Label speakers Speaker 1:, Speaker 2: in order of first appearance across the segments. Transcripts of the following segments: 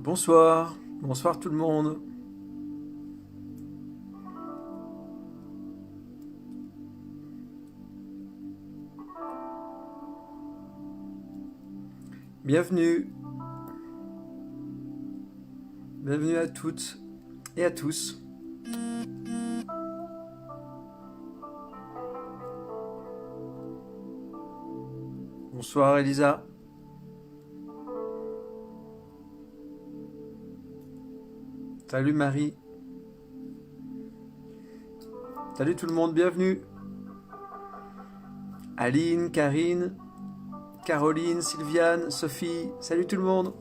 Speaker 1: Bonsoir, bonsoir tout le monde. Bienvenue. Bienvenue à toutes et à tous. Bonsoir Elisa. Salut Marie. Salut tout le monde, bienvenue. Aline, Karine, Caroline, Sylviane, Sophie, salut tout le monde.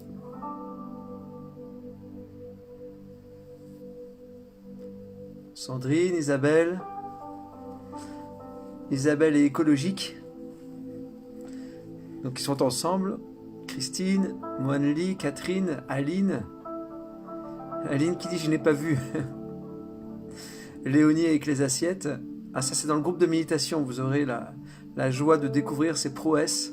Speaker 1: Sandrine, Isabelle. Isabelle est écologique. Donc ils sont ensemble. Christine, Moaneli, Catherine, Aline. Aline qui dit je n'ai pas vu. Léonie avec les assiettes. Ah ça c'est dans le groupe de méditation. Vous aurez la joie de découvrir ses prouesses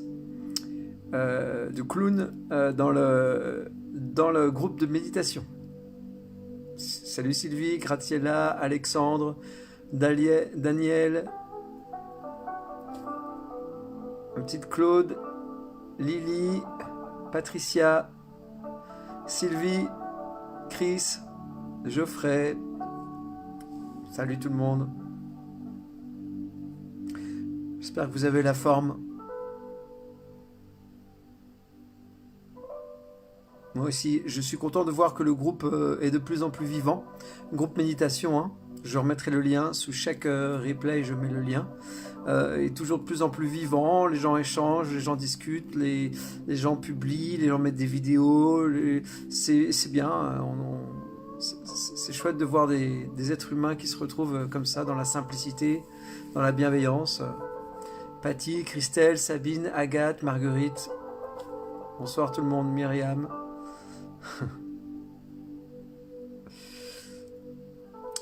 Speaker 1: de clown dans le groupe de méditation. Salut Sylvie, Graciela, Alexandre, Daniel, ma petite Claude, Lily, Patricia, Sylvie, Chris, Geoffrey. Salut tout le monde. J'espère que vous avez la forme. Moi aussi, je suis content de voir que le groupe est de plus en plus vivant. Groupe méditation, hein. Je remettrai le lien sous chaque replay, je mets le lien. Est toujours de plus en plus vivant, les gens échangent, les gens discutent, les gens publient, les gens mettent des vidéos, c'est bien, c'est chouette de voir des êtres humains qui se retrouvent comme ça, dans la simplicité, dans la bienveillance. Patty, Christelle, Sabine, Agathe, Marguerite, bonsoir tout le monde, Myriam.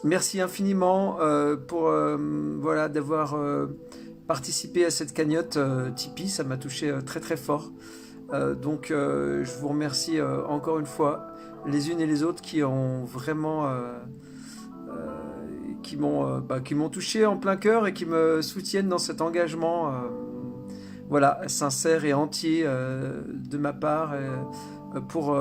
Speaker 1: Merci infiniment pour voilà, d'avoir participé à cette cagnotte Tipeee, ça m'a touché très très fort. Donc je vous remercie encore une fois les unes et les autres qui ont vraiment qui m'ont touché en plein cœur et qui me soutiennent dans cet engagement voilà, sincère et entier de ma part pour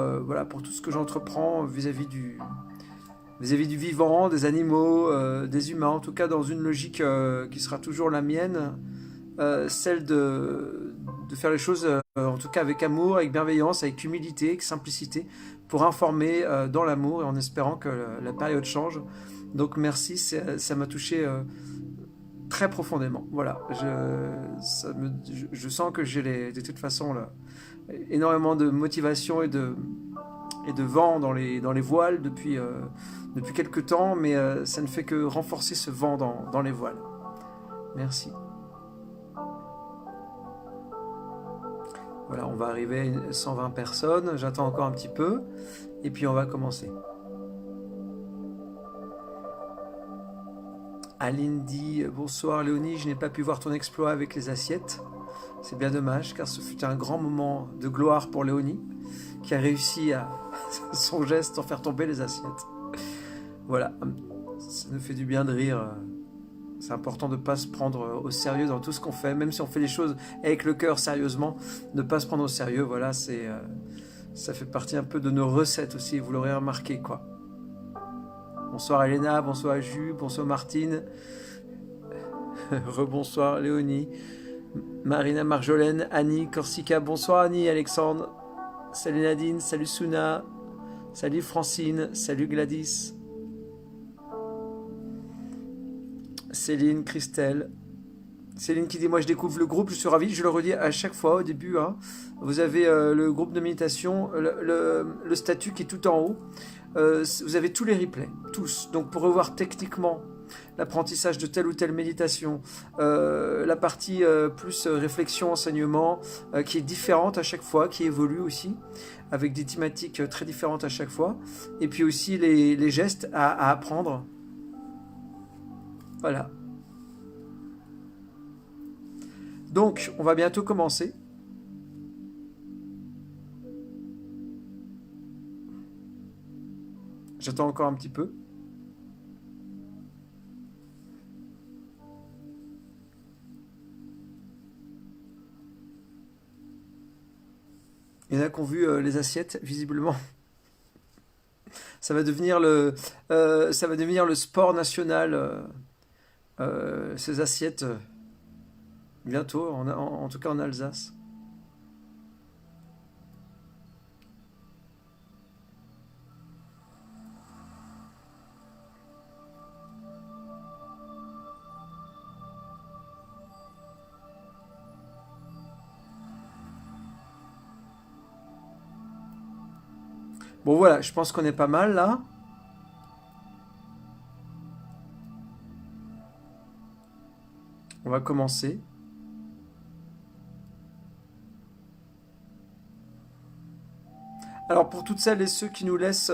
Speaker 1: tout ce que j'entreprends vis-à-vis du vivant, des animaux, des humains, en tout cas dans une logique qui sera toujours la mienne, celle de faire les choses en tout cas avec amour, avec bienveillance, avec humilité, avec simplicité, pour informer dans l'amour et en espérant que la période change. Donc merci, ça m'a touché très profondément. Voilà, je sens que j'ai de toute façon là, énormément de motivation et de vent dans les voiles depuis quelques temps, mais ça ne fait que renforcer ce vent dans les voiles. Merci. Voilà, on va arriver à 120 personnes, j'attends encore un petit peu, et puis on va commencer. Aline dit « Bonsoir Léonie, je n'ai pas pu voir ton exploit avec les assiettes. C'est bien dommage, car ce fut un grand moment de gloire pour Léonie, qui a réussi à son geste sans faire tomber les assiettes. » Voilà, ça nous fait du bien de rire. C'est important de ne pas se prendre au sérieux dans tout ce qu'on fait, même si on fait les choses avec le cœur sérieusement, ne pas se prendre au sérieux, voilà, ça fait partie un peu de nos recettes aussi, vous l'aurez remarqué, quoi. Bonsoir Elena, bonsoir Jus, bonsoir Martine, rebonsoir Léonie, Marina, Marjolaine, Annie, Corsica, bonsoir Annie, Alexandre, salut Nadine, salut Suna, salut Francine, salut Gladys, Céline, Christelle. Céline qui dit moi je découvre le groupe, je suis ravi, je le redis à chaque fois au début, hein. Vous avez le groupe de méditation, le statut qui est tout en haut, vous avez tous les replays, tous, donc pour revoir techniquement l'apprentissage de telle ou telle méditation, la partie plus réflexion, enseignement, qui est différente à chaque fois, qui évolue aussi, avec des thématiques très différentes à chaque fois, et puis aussi les gestes à apprendre. Voilà. Donc, on va bientôt commencer. J'attends encore un petit peu. Il y en a qui ont vu les assiettes, visiblement. Ça va devenir le sport national, ces assiettes, bientôt, en tout cas en Alsace. Bon voilà, je pense qu'on est pas mal là. On va commencer. Alors pour toutes celles et ceux qui nous laissent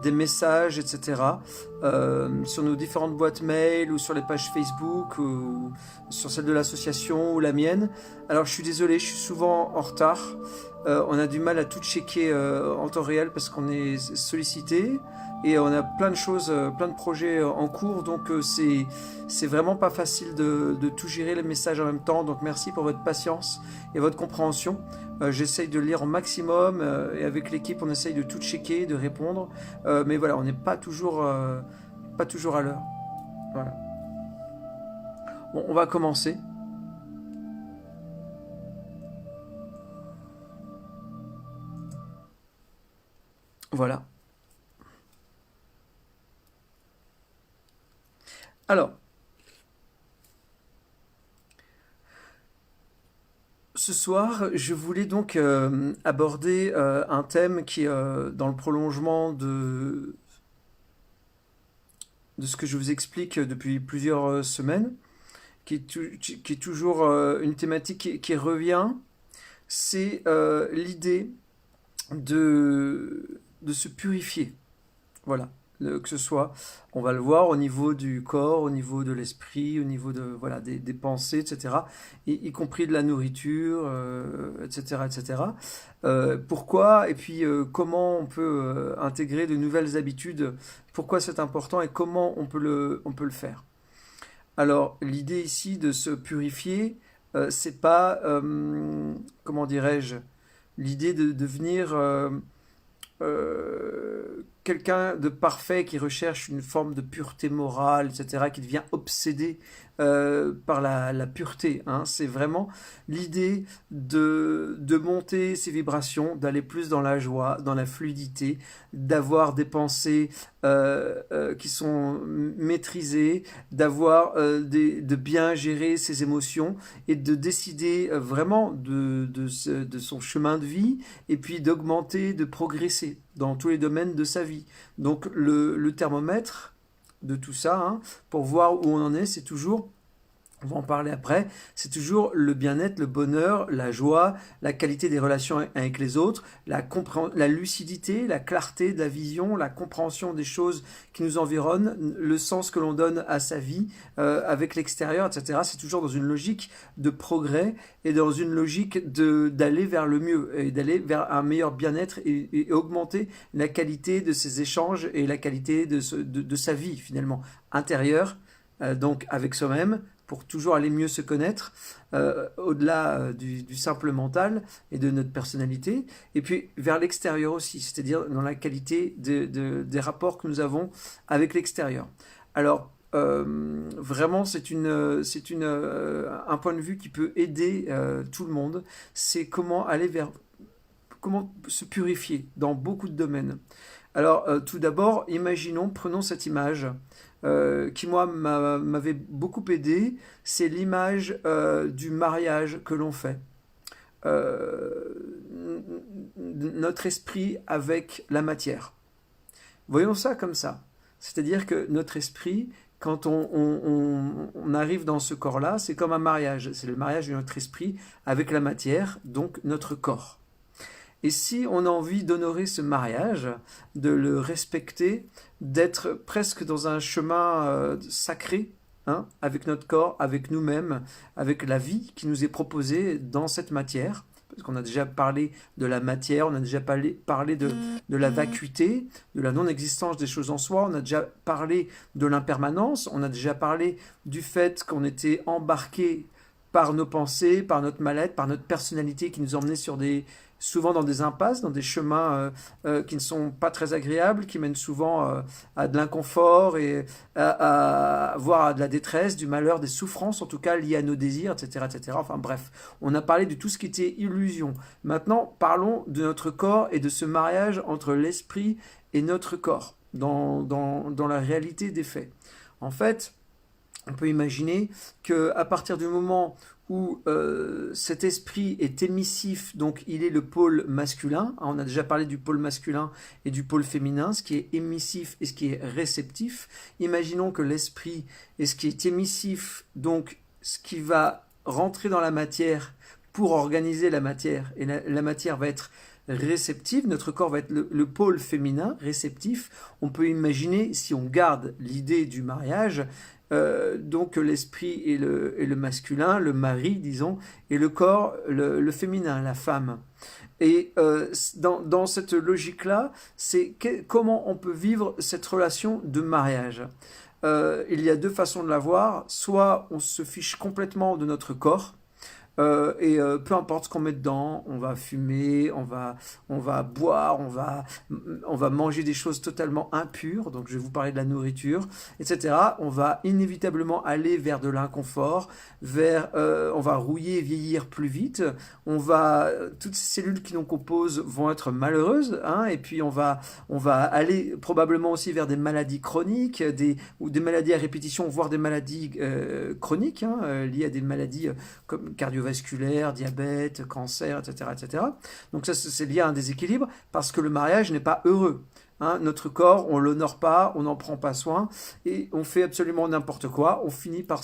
Speaker 1: des messages, etc., sur nos différentes boîtes mail ou sur les pages Facebook ou sur celle de l'association ou la mienne, alors je suis désolé, je suis souvent en retard. On a du mal à tout checker en temps réel parce qu'on est sollicité et on a plein de choses, plein de projets en cours, donc c'est vraiment pas facile de tout gérer les messages en même temps. Donc merci pour votre patience et votre compréhension. J'essaye de lire au maximum et avec l'équipe on essaye de tout checker, de répondre, mais voilà, on n'est pas toujours à l'heure. Voilà. Bon, on va commencer. Voilà. Alors, ce soir, je voulais donc aborder un thème qui est dans le prolongement de ce que je vous explique depuis plusieurs semaines, qui est toujours une thématique qui revient. C'est l'idée de se purifier. Voilà. Que ce soit, on va le voir, au niveau du corps, au niveau de l'esprit, au niveau de, voilà, des pensées, etc., y compris de la nourriture, etc., etc. Pourquoi, et puis comment on peut intégrer de nouvelles habitudes, pourquoi c'est important et comment on peut le faire. Alors, l'idée ici de se purifier, c'est pas, comment dirais-je, l'idée de devenir quelqu'un de parfait qui recherche une forme de pureté morale, etc., qui devient obsédé par la pureté. Hein. C'est vraiment l'idée de monter ses vibrations, d'aller plus dans la joie, dans la fluidité, d'avoir des pensées qui sont maîtrisées, d'avoir de bien gérer ses émotions et de décider vraiment de son chemin de vie et puis d'augmenter, de progresser dans tous les domaines de sa vie. Donc le thermomètre de tout ça, hein, pour voir où on en est, c'est toujours, on va en parler après, c'est toujours le bien-être, le bonheur, la joie, la qualité des relations avec les autres, la lucidité, la clarté de la vision, la compréhension des choses qui nous environnent, le sens que l'on donne à sa vie avec l'extérieur, etc. C'est toujours dans une logique de progrès et dans une logique d'aller vers le mieux et d'aller vers un meilleur bien-être et augmenter la qualité de ses échanges et la qualité de sa vie finalement intérieure, donc avec soi-même, pour toujours aller mieux se connaître, au-delà du simple mental et de notre personnalité, et puis vers l'extérieur aussi, c'est-à-dire dans la qualité des rapports que nous avons avec l'extérieur. Alors, vraiment, un point de vue qui peut aider tout le monde, c'est comment se purifier dans beaucoup de domaines. Alors, tout d'abord, prenons cette image qui, moi, m'avait beaucoup aidé. C'est l'image du mariage que l'on fait. Euh, Notre esprit avec la matière. Voyons ça comme ça. C'est-à-dire que notre esprit, quand on arrive dans ce corps-là, c'est comme un mariage. C'est le mariage de notre esprit avec la matière, donc notre corps. Et si on a envie d'honorer ce mariage, de le respecter, d'être presque dans un chemin sacré, hein, avec notre corps, avec nous-mêmes, avec la vie qui nous est proposée dans cette matière, parce qu'on a déjà parlé de la matière, on a déjà parlé de la vacuité, de la non-existence des choses en soi, on a déjà parlé de l'impermanence, on a déjà parlé du fait qu'on était embarqué par nos pensées, par notre mal-être, par notre personnalité qui nous emmenait souvent dans des impasses, dans des chemins qui ne sont pas très agréables, qui mènent souvent à de l'inconfort et voire à de la détresse, du malheur, des souffrances, en tout cas liées à nos désirs, etc., etc. Enfin bref, on a parlé de tout ce qui était illusion. Maintenant, parlons de notre corps et de ce mariage entre l'esprit et notre corps, dans la réalité des faits. En fait, on peut imaginer qu'à partir du moment où cet esprit est émissif, donc il est le pôle masculin, on a déjà parlé du pôle masculin et du pôle féminin, ce qui est émissif et ce qui est réceptif. Imaginons que l'esprit est ce qui est émissif, donc ce qui va rentrer dans la matière pour organiser la matière, et la matière va être réceptive, notre corps va être le pôle féminin, réceptif. On peut imaginer, si on garde l'idée du mariage, donc l'esprit et le masculin, le mari, disons, et le corps, le féminin, la femme. Et dans cette logique-là, c'est comment on peut vivre cette relation de mariage. Il y a deux façons de la voir. Soit on se fiche complètement de notre corps, et peu importe ce qu'on met dedans, on va fumer, on va boire, on va manger des choses totalement impures, donc je vais vous parler de la nourriture, etc. On va inévitablement aller vers de l'inconfort, on va rouiller et vieillir plus vite, toutes ces cellules qui nous composent vont être malheureuses, hein, et puis on va aller probablement aussi vers des maladies chroniques, ou des maladies à répétition, voire des maladies chroniques, hein, liées à des maladies comme cardiovasculaire, diabète, cancer, etc., etc. Donc ça, c'est lié à un déséquilibre parce que le mariage n'est pas heureux. Hein, notre corps, on l'honore pas, on n'en prend pas soin et on fait absolument n'importe quoi. On finit par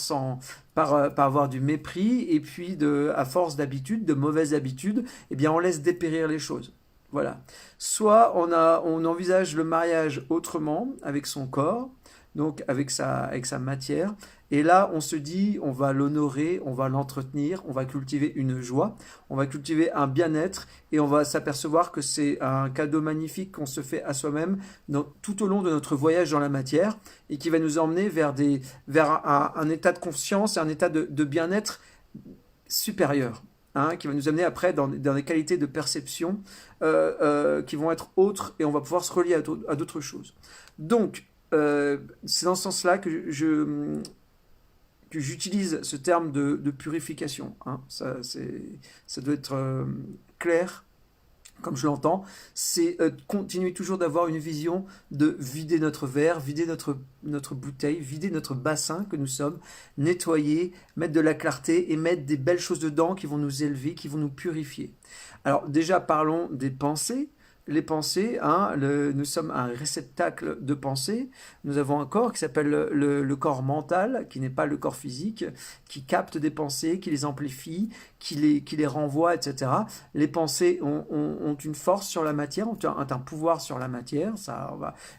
Speaker 1: avoir du mépris et puis à force d'habitude, de mauvaises habitudes, eh bien on laisse dépérir les choses. Voilà. Soit on envisage le mariage autrement avec son corps, donc avec sa matière. Et là, on se dit, on va l'honorer, on va l'entretenir, on va cultiver une joie, on va cultiver un bien-être et on va s'apercevoir que c'est un cadeau magnifique qu'on se fait à soi-même tout au long de notre voyage dans la matière et qui va nous emmener vers un état de conscience et un état de bien-être supérieur. Hein, qui va nous amener après dans des qualités de perception qui vont être autres et on va pouvoir se relier à d'autres choses. Donc, c'est dans ce sens-là que j'utilise ce terme de purification. Hein. Ça doit être clair, comme je l'entends. C'est continuer toujours d'avoir une vision de vider notre verre, vider notre bouteille, vider notre bassin que nous sommes, nettoyer, mettre de la clarté et mettre des belles choses dedans qui vont nous élever, qui vont nous purifier. Alors déjà, parlons des pensées. Les pensées, hein, nous sommes un réceptacle de pensées. Nous avons un corps qui s'appelle le corps mental, qui n'est pas le corps physique, qui capte des pensées, qui les amplifie, qui les renvoie, etc. Les pensées ont une force sur la matière, ont un pouvoir sur la matière.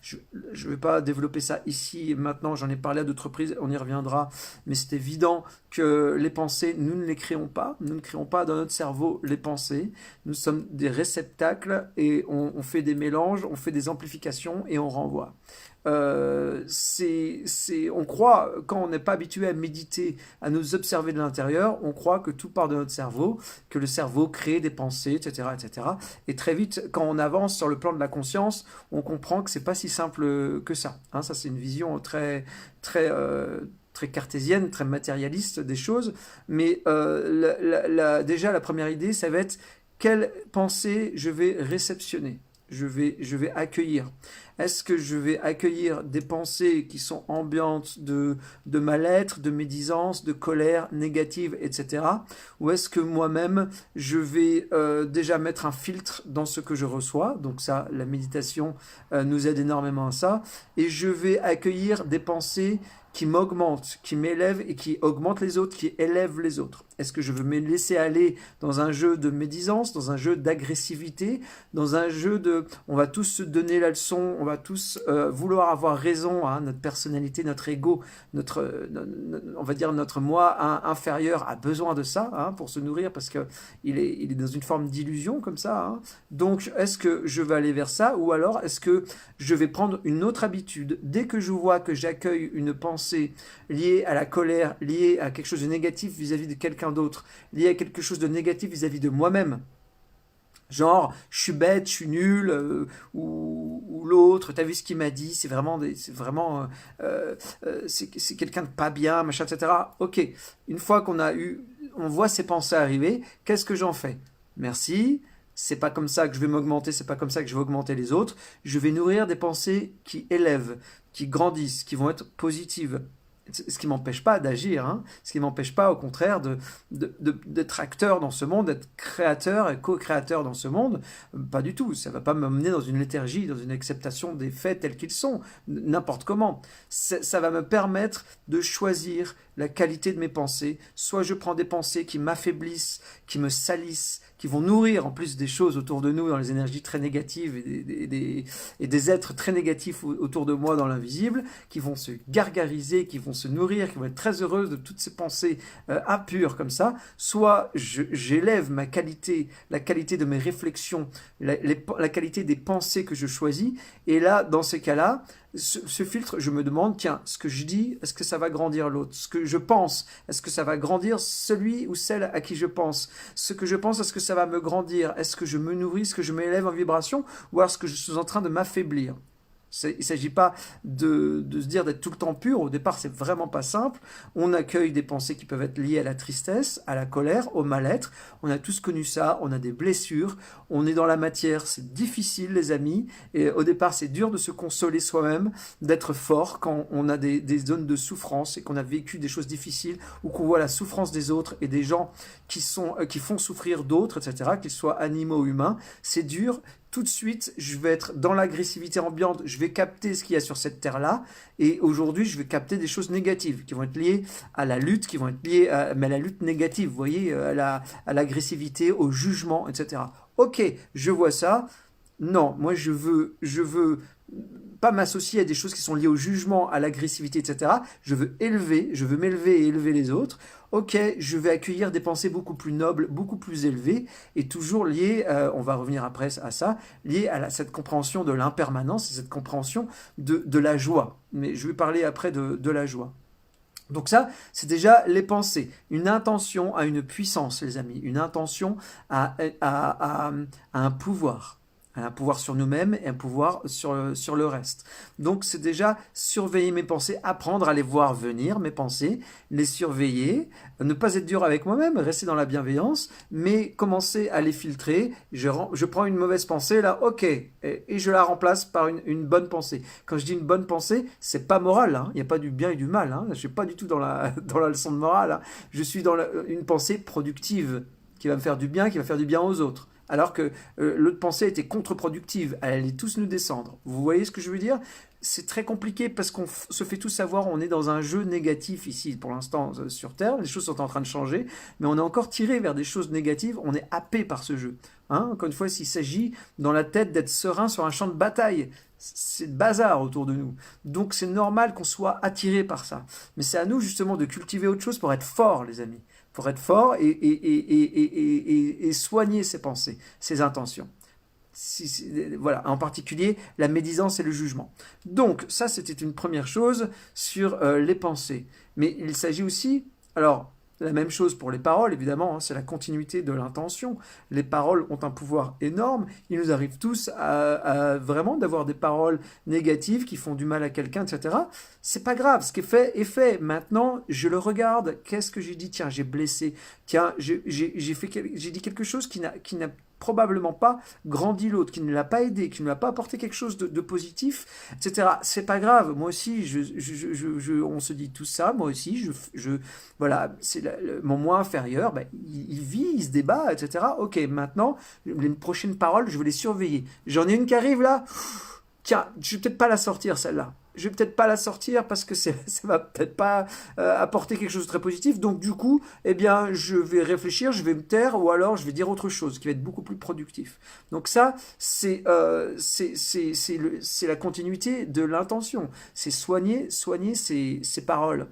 Speaker 1: Je ne vais pas développer ça ici, maintenant, j'en ai parlé à d'autres reprises, on y reviendra, mais c'est évident que les pensées, nous ne les créons pas. Nous ne créons pas dans notre cerveau les pensées. Nous sommes des réceptacles et on fait des mélanges, on fait des amplifications et on renvoie. On croit, quand on n'est pas habitué à méditer, à nous observer de l'intérieur, on croit que tout part de notre cerveau, que le cerveau crée des pensées, etc., etc. Et très vite, quand on avance sur le plan de la conscience, on comprend que c'est pas si simple que ça. Hein, ça, c'est une vision très, très, très cartésienne, très matérialiste des choses. Mais déjà, la première idée, ça va être quelle pensée je vais réceptionner, je vais accueillir. Est-ce que je vais accueillir des pensées qui sont ambiantes de mal-être, de médisance, de colère négative, etc. Ou est-ce que moi-même, je vais déjà mettre un filtre dans ce que je reçois? Donc ça, la méditation nous aide énormément à ça. Et je vais accueillir des pensées qui m'augmentent, qui m'élèvent et qui augmentent les autres, qui élèvent les autres. Est-ce que je veux me laisser aller dans un jeu de médisance, dans un jeu d'agressivité, dans un jeu de... On va tous se donner la leçon, on va tous vouloir avoir raison, hein, notre personnalité, notre ego, on va dire notre moi inférieur a besoin de ça, hein, pour se nourrir parce qu'il est dans une forme d'illusion comme ça. Hein. Donc, est-ce que je vais aller vers ça ou alors est-ce que je vais prendre une autre habitude? Dès que je vois que j'accueille une pensée liée à la colère, liée à quelque chose de négatif vis-à-vis de quelqu'un d'autre, liée à quelque chose de négatif vis-à-vis de moi-même, genre je suis bête, je suis nul, ou l'autre, t'as vu ce qu'il m'a dit, c'est quelqu'un de pas bien, machin, etc. Ok, une fois on voit ces pensées arriver, qu'est-ce que j'en fais? Merci. C'est pas comme ça que je vais m'augmenter, c'est pas comme ça que je vais augmenter les autres. Je vais nourrir des pensées qui élèvent, qui grandissent, qui vont être positives. Ce qui m'empêche pas d'agir, hein. Ce qui m'empêche pas, au contraire, d'être acteur dans ce monde, d'être créateur et co-créateur dans ce monde. Pas du tout. Ça va pas m'amener dans une léthargie, dans une acceptation des faits tels qu'ils sont, n'importe comment. Ça va me permettre de choisir la qualité de mes pensées. Soit je prends des pensées qui m'affaiblissent, qui me salissent, qui vont nourrir en plus des choses autour de nous dans les énergies très négatives et des êtres très négatifs autour de moi dans l'invisible, qui vont se gargariser, qui vont se nourrir, qui vont être très heureuses de toutes ces pensées impures comme ça. Soit j'élève ma qualité, la qualité de mes réflexions, la qualité des pensées que je choisis, et là, dans ces cas-là, ce filtre, je me demande, tiens, ce que je dis, est-ce que ça va grandir l'autre? Ce que je pense, est-ce que ça va grandir celui ou celle à qui je pense? Ce que je pense, est-ce que ça va me grandir? Est-ce que je me nourris? Est-ce que je m'élève en vibration? Ou est-ce que je suis en train de m'affaiblir? Il ne s'agit pas de se dire d'être tout le temps pur. Au départ, c'est vraiment pas simple. On accueille des pensées qui peuvent être liées à la tristesse, à la colère, au mal-être. On a tous connu ça. On a des blessures. On est dans la matière. C'est difficile, les amis. Et au départ, c'est dur de se consoler soi-même, d'être fort quand on a des zones de souffrance et qu'on a vécu des choses difficiles ou qu'on voit la souffrance des autres et des gens qui font souffrir d'autres, etc., qu'ils soient animaux ou humains. C'est dur. Tout de suite, je vais être dans l'agressivité ambiante, je vais capter ce qu'il y a sur cette terre-là, et aujourd'hui, je vais capter des choses négatives qui vont être liées à la lutte, qui vont être liées à la lutte négative, vous voyez, à l'agressivité, au jugement, etc. Ok, je vois ça. Non, moi je veux pas m'associer à des choses qui sont liées au jugement, à l'agressivité, etc. Je veux m'élever et élever les autres. Ok, je vais accueillir des pensées beaucoup plus nobles, beaucoup plus élevées, et toujours liées, on va revenir après à ça, liées à cette compréhension de l'impermanence et cette compréhension de la joie. Mais je vais parler après de la joie. Donc ça, c'est déjà les pensées. Une intention a une puissance, les amis. Une intention a un pouvoir. Un pouvoir sur nous-mêmes et un pouvoir sur le reste. Donc c'est déjà surveiller mes pensées, apprendre à les voir venir, mes pensées, les surveiller, ne pas être dur avec moi-même, rester dans la bienveillance, mais commencer à les filtrer. Je prends une mauvaise pensée, là, ok, et je la remplace par une bonne pensée. Quand je dis une bonne pensée, c'est pas moral, hein. Il n'y a pas du bien et du mal, hein. Je ne suis pas du tout dans la leçon de morale, hein. Je suis dans une pensée productive, qui va me faire du bien, qui va faire du bien aux autres. Alors que l'autre pensée était contre-productive, elle allait tous nous descendre. Vous voyez ce que je veux dire? C'est très compliqué parce qu'on se fait tous savoir, on est dans un jeu négatif ici pour l'instant sur Terre, les choses sont en train de changer, mais on est encore tiré vers des choses négatives, on est happé par ce jeu. Hein, encore une fois, s'il s'agit dans la tête d'être serein sur un champ de bataille, c'est le bazar autour de nous. Donc c'est normal qu'on soit attiré par ça. Mais c'est à nous justement de cultiver autre chose pour être fort, les amis. Pour être fort et soigner ses pensées, ses intentions. Voilà, en particulier la médisance et le jugement. Donc ça, c'était une première chose sur les pensées. Mais il s'agit aussi, alors la même chose pour les paroles, évidemment, hein, c'est la continuité de l'intention. Les paroles ont un pouvoir énorme. Il nous arrive tous à vraiment d'avoir des paroles négatives qui font du mal à quelqu'un, etc. C'est pas grave, ce qui est fait est fait. Maintenant, je le regarde. Qu'est-ce que j'ai dit? Tiens, j'ai blessé. Tiens, j'ai dit quelque chose qui n'a probablement pas grandi l'autre, qui ne l'a pas aidé, qui ne lui a pas apporté quelque chose de positif, etc. C'est pas grave. Moi aussi, on se dit tout ça. Moi aussi, voilà, c'est mon moi inférieur. Ben, il vit, il se débat, etc. Ok, maintenant, les prochaines paroles, je vais les surveiller. J'en ai une qui arrive là. Tiens, je vais peut-être pas la sortir celle-là. je vais peut-être pas la sortir parce que ça va peut-être pas apporter quelque chose de très positif. Donc du coup, eh bien, je vais réfléchir, je vais me taire ou alors je vais dire autre chose qui va être beaucoup plus productif. Donc ça, c'est la continuité de l'intention. C'est soigner ses paroles.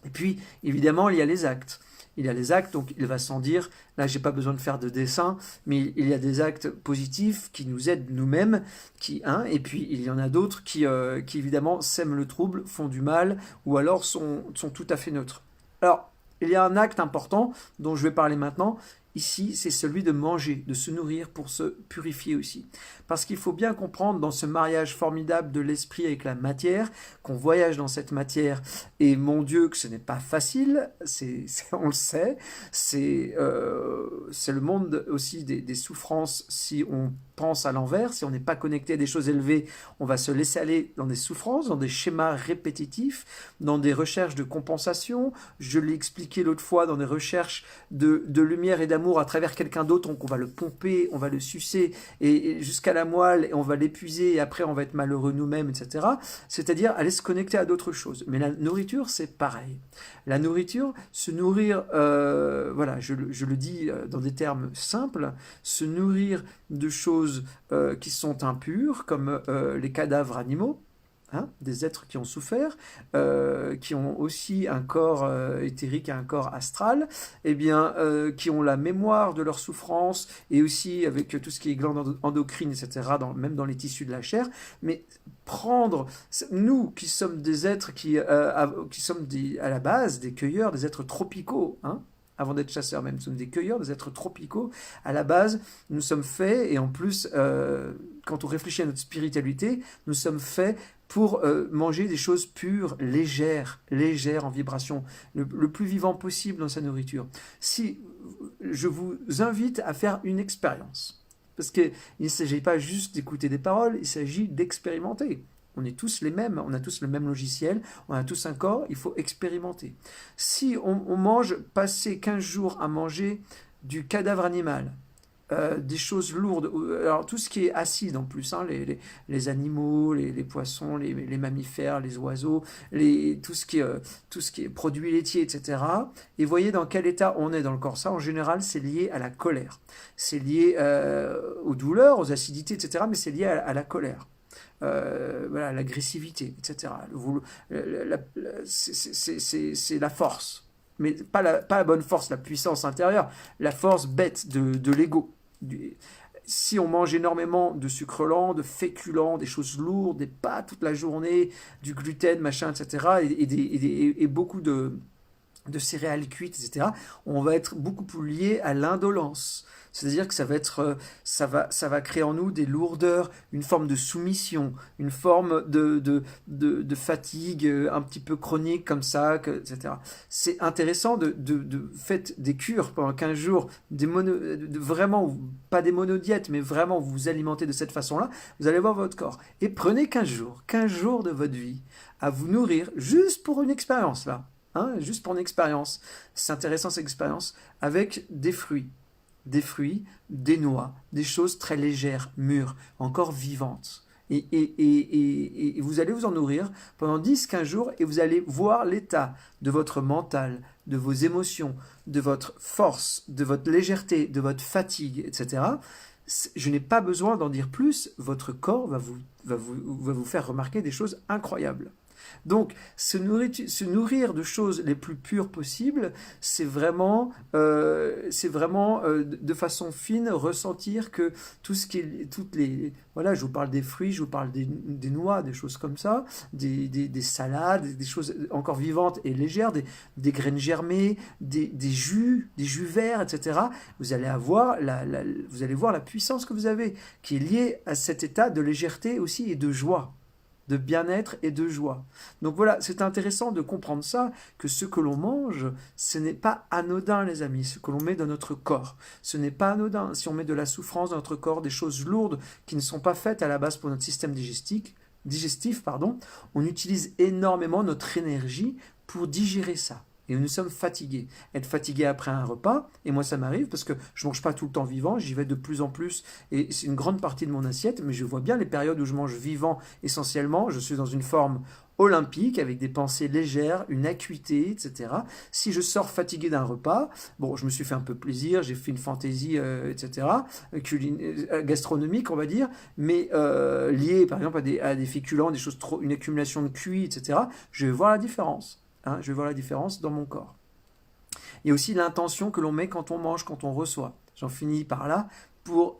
Speaker 1: Et puis, évidemment, il y a les actes. Il y a les actes, donc il va sans dire, là j'ai pas besoin de faire de dessin, mais il y a des actes positifs qui nous aident nous-mêmes, et puis il y en a d'autres qui évidemment sèment le trouble, font du mal, ou alors sont tout à fait neutres. Alors, il y a un acte important dont je vais parler maintenant. Ici, c'est celui de manger, de se nourrir pour se purifier aussi. Parce qu'il faut bien comprendre dans ce mariage formidable de l'esprit avec la matière, qu'on voyage dans cette matière, et mon Dieu, que ce n'est pas facile, on le sait, c'est le monde aussi des souffrances si on pense à l'envers, si on n'est pas connecté à des choses élevées, on va se laisser aller dans des souffrances, dans des schémas répétitifs, dans des recherches de compensation. Je l'ai expliqué l'autre fois, dans des recherches de lumière et d'amour à travers quelqu'un d'autre, donc on va le pomper, on va le sucer et jusqu'à la moelle, et on va l'épuiser, et après on va être malheureux nous-mêmes, etc. C'est-à-dire aller se connecter à d'autres choses. Mais la nourriture, c'est pareil. La nourriture, se nourrir, voilà, je le dis dans des termes simples, se nourrir de choses qui sont impures, comme les cadavres animaux, hein, des êtres qui ont souffert, qui ont aussi un corps éthérique et un corps astral, eh bien, qui ont la mémoire de leur souffrance, et aussi avec tout ce qui est glandes endocrines, etc., même dans les tissus de la chair, mais prendre, nous qui sommes des êtres qui sommes à la base des cueilleurs, des êtres tropicaux, hein, avant d'être chasseurs même, nous sommes des cueilleurs, des êtres tropicaux. À la base, nous sommes faits, et en plus, quand on réfléchit à notre spiritualité, nous sommes faits pour manger des choses pures, légères en vibration, le plus vivant possible dans sa nourriture. Si je vous invite à faire une expérience, parce qu'il ne s'agit pas juste d'écouter des paroles, il s'agit d'expérimenter. On est tous les mêmes, on a tous le même logiciel, on a tous un corps, il faut expérimenter. Si on mange, passer 15 jours à manger du cadavre animal, des choses lourdes, alors tout ce qui est acide en plus, hein, les animaux, les poissons, les mammifères, les oiseaux, tout ce qui est produits laitiers, etc. Et voyez dans quel état on est dans le corps. Ça, en général, c'est lié à la colère. C'est lié aux douleurs, aux acidités, etc. Mais c'est lié à la colère. Voilà, l'agressivité, etc. C'est la force. Mais pas la bonne force, la puissance intérieure, la force bête de l'ego. Si on mange énormément de sucre lent, de féculents, des choses lourdes, des pâtes toute la journée, du gluten, machin, etc., et beaucoup de céréales cuites, etc., on va être beaucoup plus lié à l'indolence. C'est-à-dire que ça va créer en nous des lourdeurs, une forme de soumission, une forme de fatigue un petit peu chronique comme ça, etc. C'est intéressant faites des cures pendant 15 jours, vraiment, pas des monodiètes, mais vraiment vous vous alimentez de cette façon-là, vous allez voir votre corps. Et prenez 15 jours de votre vie à vous nourrir juste pour une expérience là. Hein, juste pour une expérience. C'est intéressant cette expérience avec des fruits, des noix, des choses très légères, mûres, encore vivantes. Et vous allez vous en nourrir pendant 10-15 jours et vous allez voir l'état de votre mental, de vos émotions, de votre force, de votre légèreté, de votre fatigue, etc. Je n'ai pas besoin d'en dire plus, votre corps va vous faire remarquer des choses incroyables. Donc, se nourrir de choses les plus pures possibles, c'est vraiment de façon fine ressentir que tout ce qui est, voilà, je vous parle des fruits, je vous parle des noix, des choses comme ça, des salades, des choses encore vivantes et légères, des graines germées, des jus verts, etc. Vous allez voir la puissance que vous avez, qui est liée à cet état de légèreté aussi et de joie, de bien-être et de joie. Donc voilà, c'est intéressant de comprendre ça, que ce que l'on mange, ce n'est pas anodin, les amis, ce que l'on met dans notre corps. Ce n'est pas anodin. Si on met de la souffrance dans notre corps, des choses lourdes qui ne sont pas faites à la base pour notre système digestif, on utilise énormément notre énergie pour digérer ça. et nous sommes fatigués. Être fatigué après un repas, et moi ça m'arrive parce que je mange pas tout le temps vivant, j'y vais de plus en plus, et c'est une grande partie de mon assiette, mais je vois bien les périodes où je mange vivant essentiellement, je suis dans une forme olympique, avec des pensées légères, une acuité, etc. Si je sors fatigué d'un repas, bon, je me suis fait un peu plaisir, j'ai fait une fantaisie, etc., gastronomique, on va dire, mais liée, par exemple, à des féculents, des choses trop, une accumulation de QI, etc., je vais voir la différence. Hein, je vais voir la différence dans mon corps. Il y a aussi l'intention que l'on met quand on mange, quand on reçoit. J'en finis par là pour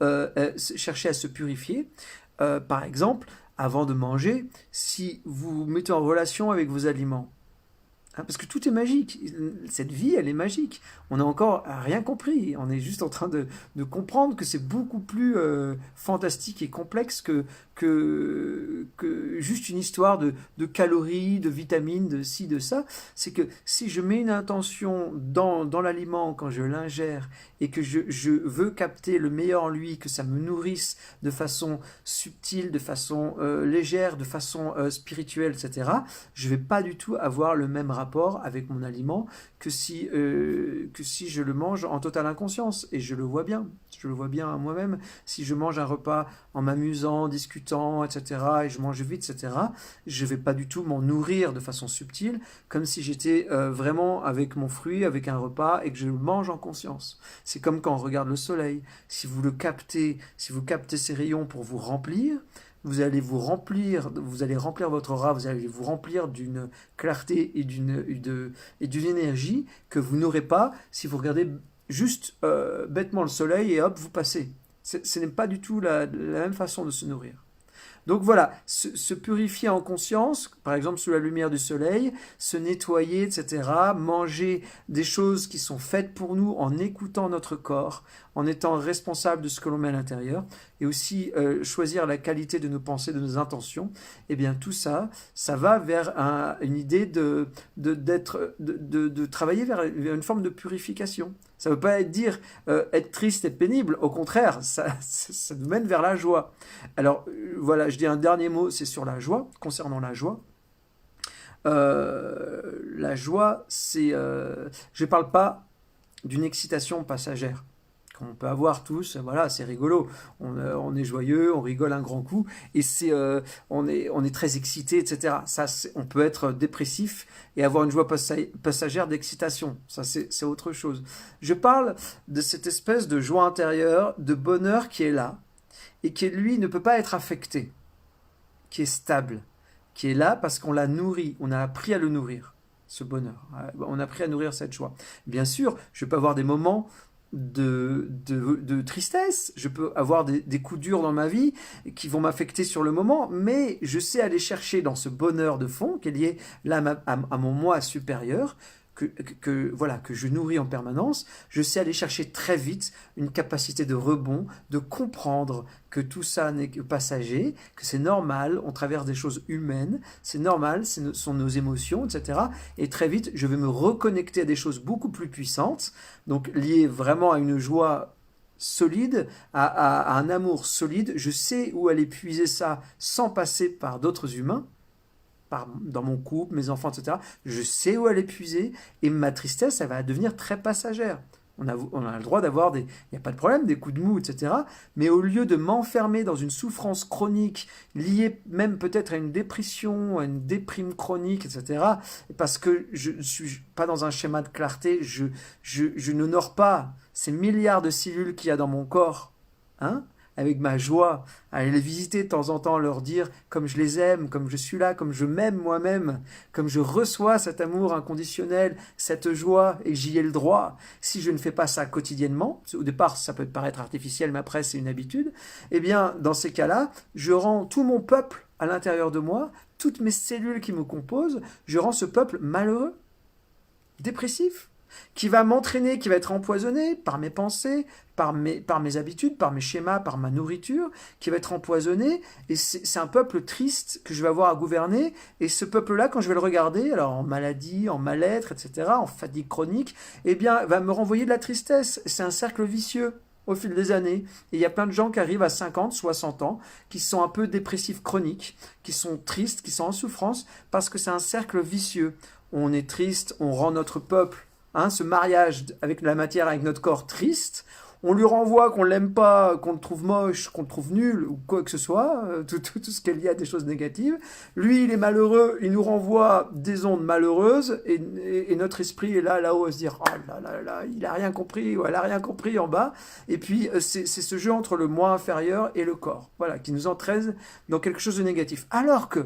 Speaker 1: chercher à se purifier. Par exemple, avant de manger, si vous vous mettez en relation avec vos aliments, hein, parce que tout est magique, cette vie elle est magique, on n'a encore rien compris, on est juste en train de comprendre que c'est beaucoup plus fantastique et complexe que juste une histoire de calories, de vitamines, de ci, de ça. C'est que si je mets une intention dans l'aliment quand je l'ingère et que je veux capter le meilleur en lui, que ça me nourrisse de façon subtile, de façon légère, de façon spirituelle, etc., je vais pas du tout avoir le même rapport avec mon aliment que si je le mange en totale inconscience. Et je le vois bien. Je le vois bien à moi-même. Si je mange un repas en m'amusant, en discutant, etc., et je mange vite, etc., je ne vais pas du tout m'en nourrir de façon subtile, comme si j'étais vraiment avec mon fruit, avec un repas, et que je le mange en conscience. C'est comme quand on regarde le soleil. Si vous captez ces rayons pour vous remplir, vous allez remplir votre rat, vous allez vous remplir d'une clarté et d'une énergie que vous n'aurez pas si vous regardez juste bêtement le soleil et hop, vous passez. Ce n'est pas du tout la même façon de se nourrir. Donc voilà, se purifier en conscience, par exemple sous la lumière du soleil, se nettoyer, etc., manger des choses qui sont faites pour nous en écoutant notre corps, en étant responsable de ce que l'on met à l'intérieur, et aussi choisir la qualité de nos pensées, de nos intentions, et bien tout ça, ça va vers une idée de travailler vers une forme de purification. Ça ne veut pas dire être triste et pénible, au contraire, ça nous mène vers la joie. Alors voilà, je dis un dernier mot, c'est sur la joie, concernant la joie. La joie, c'est... je ne parle pas d'une excitation passagère qu'on peut avoir tous, voilà, c'est rigolo, on est joyeux, on rigole un grand coup, et on est très excité, etc. Ça, on peut être dépressif et avoir une joie passagère d'excitation, ça c'est autre chose. Je parle de cette espèce de joie intérieure, de bonheur qui est là, et qui, lui, ne peut pas être affecté, qui est stable, qui est là parce qu'on l'a nourri, on a appris à le nourrir, ce bonheur, on a appris à nourrir cette joie. Bien sûr, je peux avoir des moments de tristesse, je peux avoir des coups durs dans ma vie qui vont m'affecter sur le moment, mais je sais aller chercher dans ce bonheur de fond qui est lié là à mon moi supérieur, voilà, que je nourris en permanence, je sais aller chercher très vite une capacité de rebond, de comprendre que tout ça n'est que passager, que c'est normal, on traverse des choses humaines, c'est normal, ce sont nos émotions, etc. Et très vite, je vais me reconnecter à des choses beaucoup plus puissantes, donc liées vraiment à une joie solide, à un amour solide. Je sais où aller puiser ça sans passer par d'autres humains, dans mon couple, mes enfants, etc. Je sais où aller puiser et ma tristesse, elle va devenir très passagère. On a le droit d'avoir il n'y a pas de problème, des coups de mou, etc. Mais au lieu de m'enfermer dans une souffrance chronique, liée même peut-être à une dépression, à une déprime chronique, etc., parce que je ne suis pas dans un schéma de clarté, je n'honore pas ces milliards de cellules qu'il y a dans mon corps, hein, avec ma joie, à aller les visiter de temps en temps, leur dire comme je les aime, comme je suis là, comme je m'aime moi-même, comme je reçois cet amour inconditionnel, cette joie, et j'y ai le droit. Si je ne fais pas ça quotidiennement, au départ ça peut paraître artificiel, mais après c'est une habitude, eh bien dans ces cas-là, je rends tout mon peuple à l'intérieur de moi, toutes mes cellules qui me composent, je rends ce peuple malheureux, dépressif, qui va m'entraîner, qui va être empoisonné par mes pensées, par mes habitudes, par mes schémas, par ma nourriture, qui va être empoisonné, et c'est un peuple triste que je vais avoir à gouverner, et ce peuple-là, quand je vais le regarder, alors en maladie, en mal-être, etc., en fatigue chronique, eh bien, va me renvoyer de la tristesse. C'est un cercle vicieux au fil des années. Et il y a plein de gens qui arrivent à 50, 60 ans, qui sont un peu dépressifs chroniques, qui sont tristes, qui sont en souffrance, parce que c'est un cercle vicieux. on est triste, on rend notre peuple, hein, ce mariage avec la matière, avec notre corps triste, on lui renvoie qu'on l'aime pas, qu'on le trouve moche, qu'on le trouve nul, ou quoi que ce soit, tout ce qu'il y a des choses négatives. Lui, il est malheureux, il nous renvoie des ondes malheureuses, et notre esprit est là-haut à se dire, oh là là là, il a rien compris, ou elle a rien compris en bas. Et puis, c'est ce jeu entre le moi inférieur et le corps, voilà, qui nous entraîne dans quelque chose de négatif. Alors que,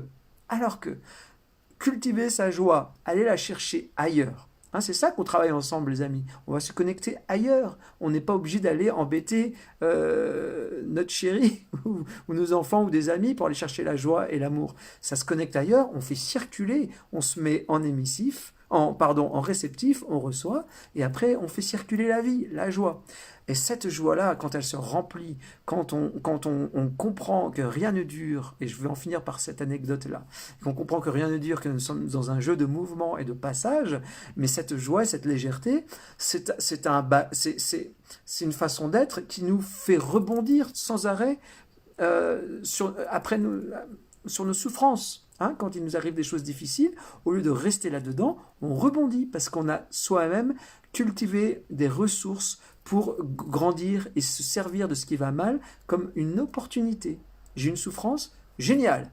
Speaker 1: cultiver sa joie, aller la chercher ailleurs. Hein, c'est ça qu'on travaille ensemble, les amis. On va se connecter ailleurs. On n'est pas obligé d'aller embêter notre chérie ou nos enfants ou des amis pour aller chercher la joie et l'amour. Ça se connecte ailleurs, on fait circuler, on se met en émissif, en réceptif, on reçoit, et après on fait circuler la vie, la joie. Et cette joie-là, quand elle se remplit, quand on comprend que rien ne dure, et je vais en finir par cette anecdote-là, qu'on comprend que rien ne dure, que nous sommes dans un jeu de mouvement et de passage, mais cette joie, cette légèreté, c'est une façon d'être qui nous fait rebondir sans arrêt sur nos souffrances. Hein, quand il nous arrive des choses difficiles, au lieu de rester là-dedans, on rebondit parce qu'on a soi-même cultivé des ressources pour grandir et se servir de ce qui va mal comme une opportunité. J'ai une souffrance, génial.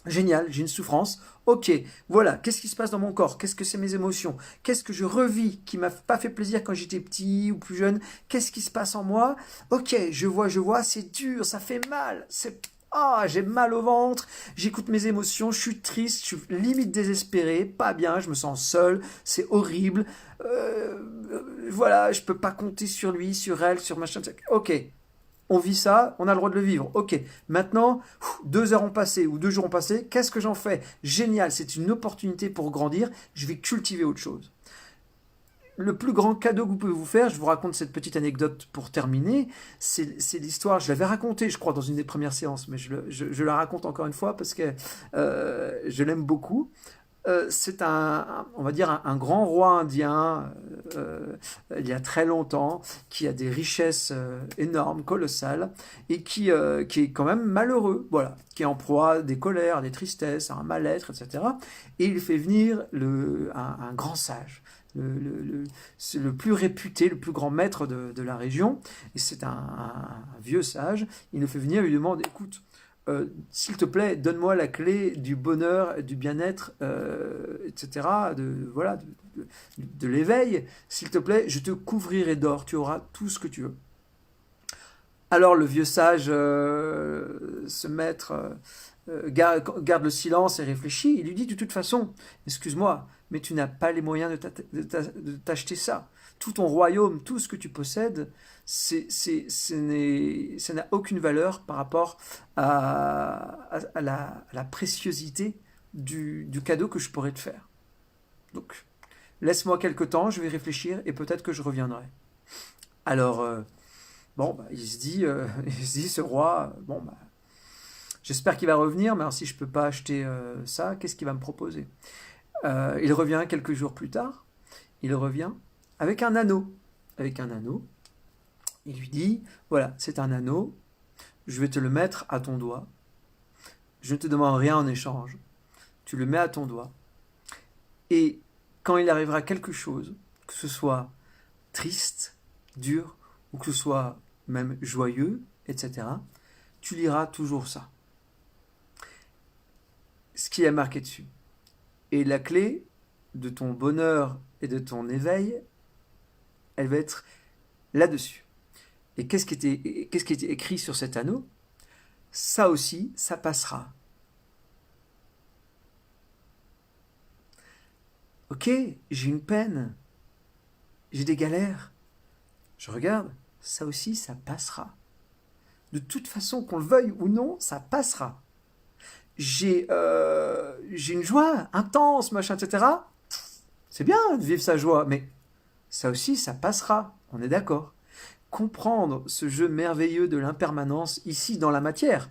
Speaker 1: Génial, j'ai une souffrance. Ok, voilà, qu'est-ce qui se passe dans mon corps? Qu'est-ce que c'est mes émotions? Qu'est-ce que je revis qui m'a pas fait plaisir quand j'étais petit ou plus jeune? Qu'est-ce qui se passe en moi? Ok, je vois, c'est dur, ça fait mal, j'ai mal au ventre, j'écoute mes émotions, je suis triste, je suis limite désespéré, pas bien, je me sens seul, c'est horrible. Voilà, je peux pas compter sur lui, sur elle, sur machin. Ok, on vit ça, on a le droit de le vivre. Ok, maintenant, 2 heures ont passé ou 2 jours ont passé, qu'est-ce que j'en fais? Génial, c'est une opportunité pour grandir, je vais cultiver autre chose. Le plus grand cadeau que vous pouvez vous faire, je vous raconte cette petite anecdote pour terminer, c'est l'histoire, je l'avais racontée je crois dans une des premières séances, mais je la raconte encore une fois parce que je l'aime beaucoup. C'est on va dire un grand roi indien il y a très longtemps qui a des richesses énormes, colossales et qui est quand même malheureux, voilà, qui est en proie à des colères, des tristesses, à un mal-être, etc. Et il fait venir un grand sage. C'est le plus réputé, le plus grand maître de la région, et c'est un vieux sage. Il le fait venir, il lui demande, écoute, s'il te plaît, donne-moi la clé du bonheur, du bien-être, etc., de l'éveil. S'il te plaît, je te couvrirai d'or, tu auras tout ce que tu veux. Alors le vieux sage, ce maître, garde le silence et réfléchit. Il lui dit de toute façon, excuse-moi, mais tu n'as pas les moyens de t'acheter ça. Tout ton royaume, tout ce que tu possèdes, ça n'a aucune valeur par rapport à la préciosité du cadeau que je pourrais te faire. Donc, laisse-moi quelque temps, je vais réfléchir et peut-être que je reviendrai. Alors, il se dit, ce roi, j'espère qu'il va revenir, mais alors si je ne peux pas acheter ça, qu'est-ce qu'il va me proposer? Il revient quelques jours plus tard, il revient avec un anneau. Avec un anneau, il lui dit, voilà, c'est un anneau, je vais te le mettre à ton doigt, je ne te demande rien en échange, tu le mets à ton doigt, et quand il arrivera quelque chose, que ce soit triste, dur, ou que ce soit même joyeux, etc., tu liras toujours ça. Ce qui est marqué dessus. Et la clé de ton bonheur et de ton éveil, elle va être là-dessus. Et qu'est-ce qui était écrit sur cet anneau? Ça aussi, ça passera. Ok, j'ai une peine, j'ai des galères. Je regarde, ça aussi, ça passera. De toute façon, qu'on le veuille ou non, ça passera. J'ai une joie intense, machin, etc. C'est bien de vivre sa joie, mais ça aussi, ça passera. On est d'accord. Comprendre ce jeu merveilleux de l'impermanence ici dans la matière.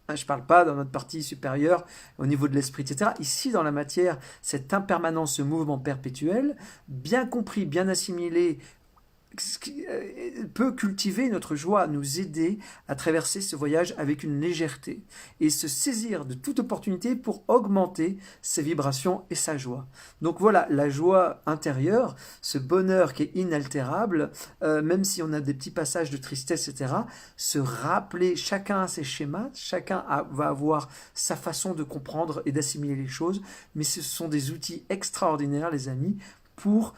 Speaker 1: Je ne parle pas dans notre partie supérieure, au niveau de l'esprit, etc. Ici dans la matière, cette impermanence, ce mouvement perpétuel, bien compris, bien assimilé, ce qui peut cultiver notre joie, nous aider à traverser ce voyage avec une légèreté et se saisir de toute opportunité pour augmenter ses vibrations et sa joie. Donc voilà, la joie intérieure, ce bonheur qui est inaltérable, même si on a des petits passages de tristesse, etc., se rappeler, chacun a ses schémas, va avoir sa façon de comprendre et d'assimiler les choses, mais ce sont des outils extraordinaires, les amis, pour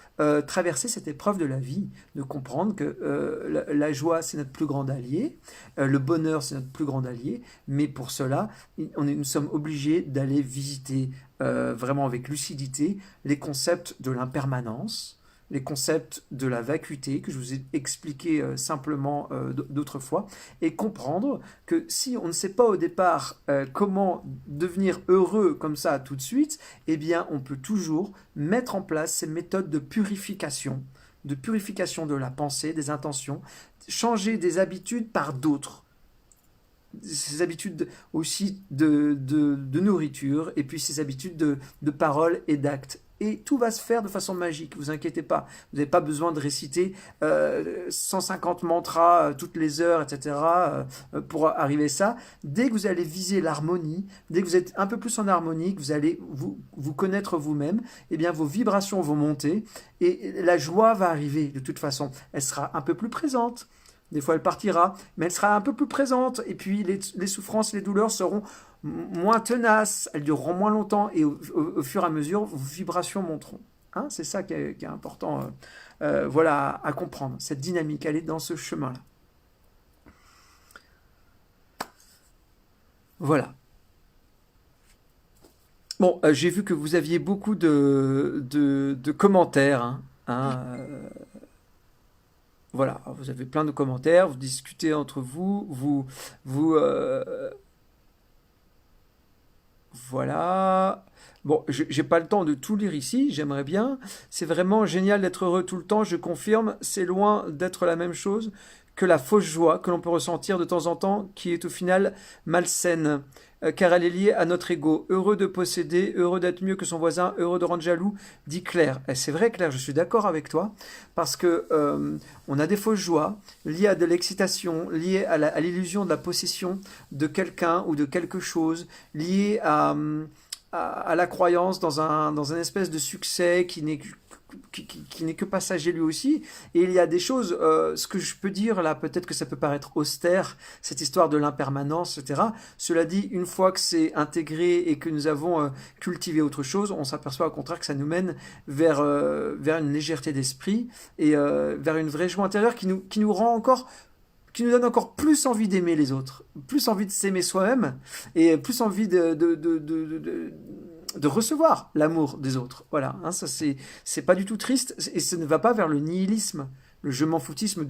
Speaker 1: traverser cette épreuve de la vie, de comprendre que la joie, c'est notre plus grand allié, le bonheur, c'est notre plus grand allié, mais pour cela, nous sommes obligés d'aller visiter vraiment avec lucidité les concepts de l'impermanence, les concepts de la vacuité que je vous ai expliqué simplement d'autres fois, et comprendre que si on ne sait pas au départ comment devenir heureux comme ça tout de suite, eh bien on peut toujours mettre en place ces méthodes de purification de la pensée, des intentions, changer des habitudes par d'autres, ces habitudes aussi de nourriture, et puis ces habitudes de parole et d'actes. Et tout va se faire de façon magique, vous inquiétez pas. Vous n'avez pas besoin de réciter 150 mantras toutes les heures, etc. Pour arriver à ça. Dès que vous allez viser l'harmonie, dès que vous êtes un peu plus en harmonie, que vous allez vous connaître vous-même, eh bien vos vibrations vont monter et la joie va arriver de toute façon. Elle sera un peu plus présente. Des fois, elle partira, mais elle sera un peu plus présente. Et puis, les souffrances, les douleurs seront moins tenaces, elles dureront moins longtemps. Et au fur et à mesure, vos vibrations monteront. Hein, c'est ça qui est important voilà, à comprendre. Cette dynamique, elle est dans ce chemin-là. Voilà. Bon, j'ai vu que vous aviez beaucoup de commentaires. Voilà, vous avez plein de commentaires, vous discutez entre vous, voilà. Bon, j'ai pas le temps de tout lire ici, j'aimerais bien. C'est vraiment génial d'être heureux tout le temps, je confirme, c'est loin d'être la même chose que la fausse joie que l'on peut ressentir de temps en temps, qui est au final malsaine, car elle est liée à notre ego. Heureux de posséder, heureux d'être mieux que son voisin, heureux de rendre jaloux, dit Claire. Et c'est vrai, Claire, je suis d'accord avec toi, parce que on a des fausses joies liées à de l'excitation, liées à l'illusion de la possession de quelqu'un ou de quelque chose, liées à la croyance dans un espèce de succès qui n'est que passager lui aussi. Et il y a des choses, ce que je peux dire là, peut-être que ça peut paraître austère, cette histoire de l'impermanence, etc. Cela dit, une fois que c'est intégré et que nous avons cultivé autre chose, on s'aperçoit au contraire que ça nous mène vers une légèreté d'esprit et vers une vraie joie intérieure qui nous rend encore qui nous donne encore plus envie d'aimer les autres, plus envie de s'aimer soi-même et plus envie de recevoir l'amour des autres. Voilà, hein, ça c'est pas du tout triste et ça ne va pas vers le nihilisme, le je m'en foutisme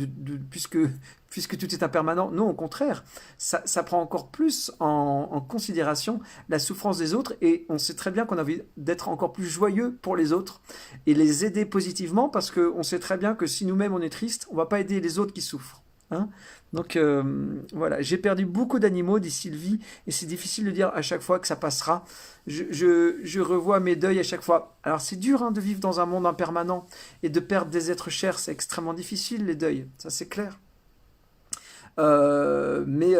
Speaker 1: puisque tout est impermanent. Non, au contraire, ça prend encore plus en considération la souffrance des autres et on sait très bien qu'on a envie d'être encore plus joyeux pour les autres et les aider positivement parce qu'on sait très bien que si nous-mêmes on est triste, on va pas aider les autres qui souffrent. Hein. Donc voilà, j'ai perdu beaucoup d'animaux, dit Sylvie, et c'est difficile de dire à chaque fois que ça passera. Je revois mes deuils à chaque fois. Alors c'est dur hein, de vivre dans un monde impermanent et de perdre des êtres chers, c'est extrêmement difficile les deuils, ça c'est clair. Mais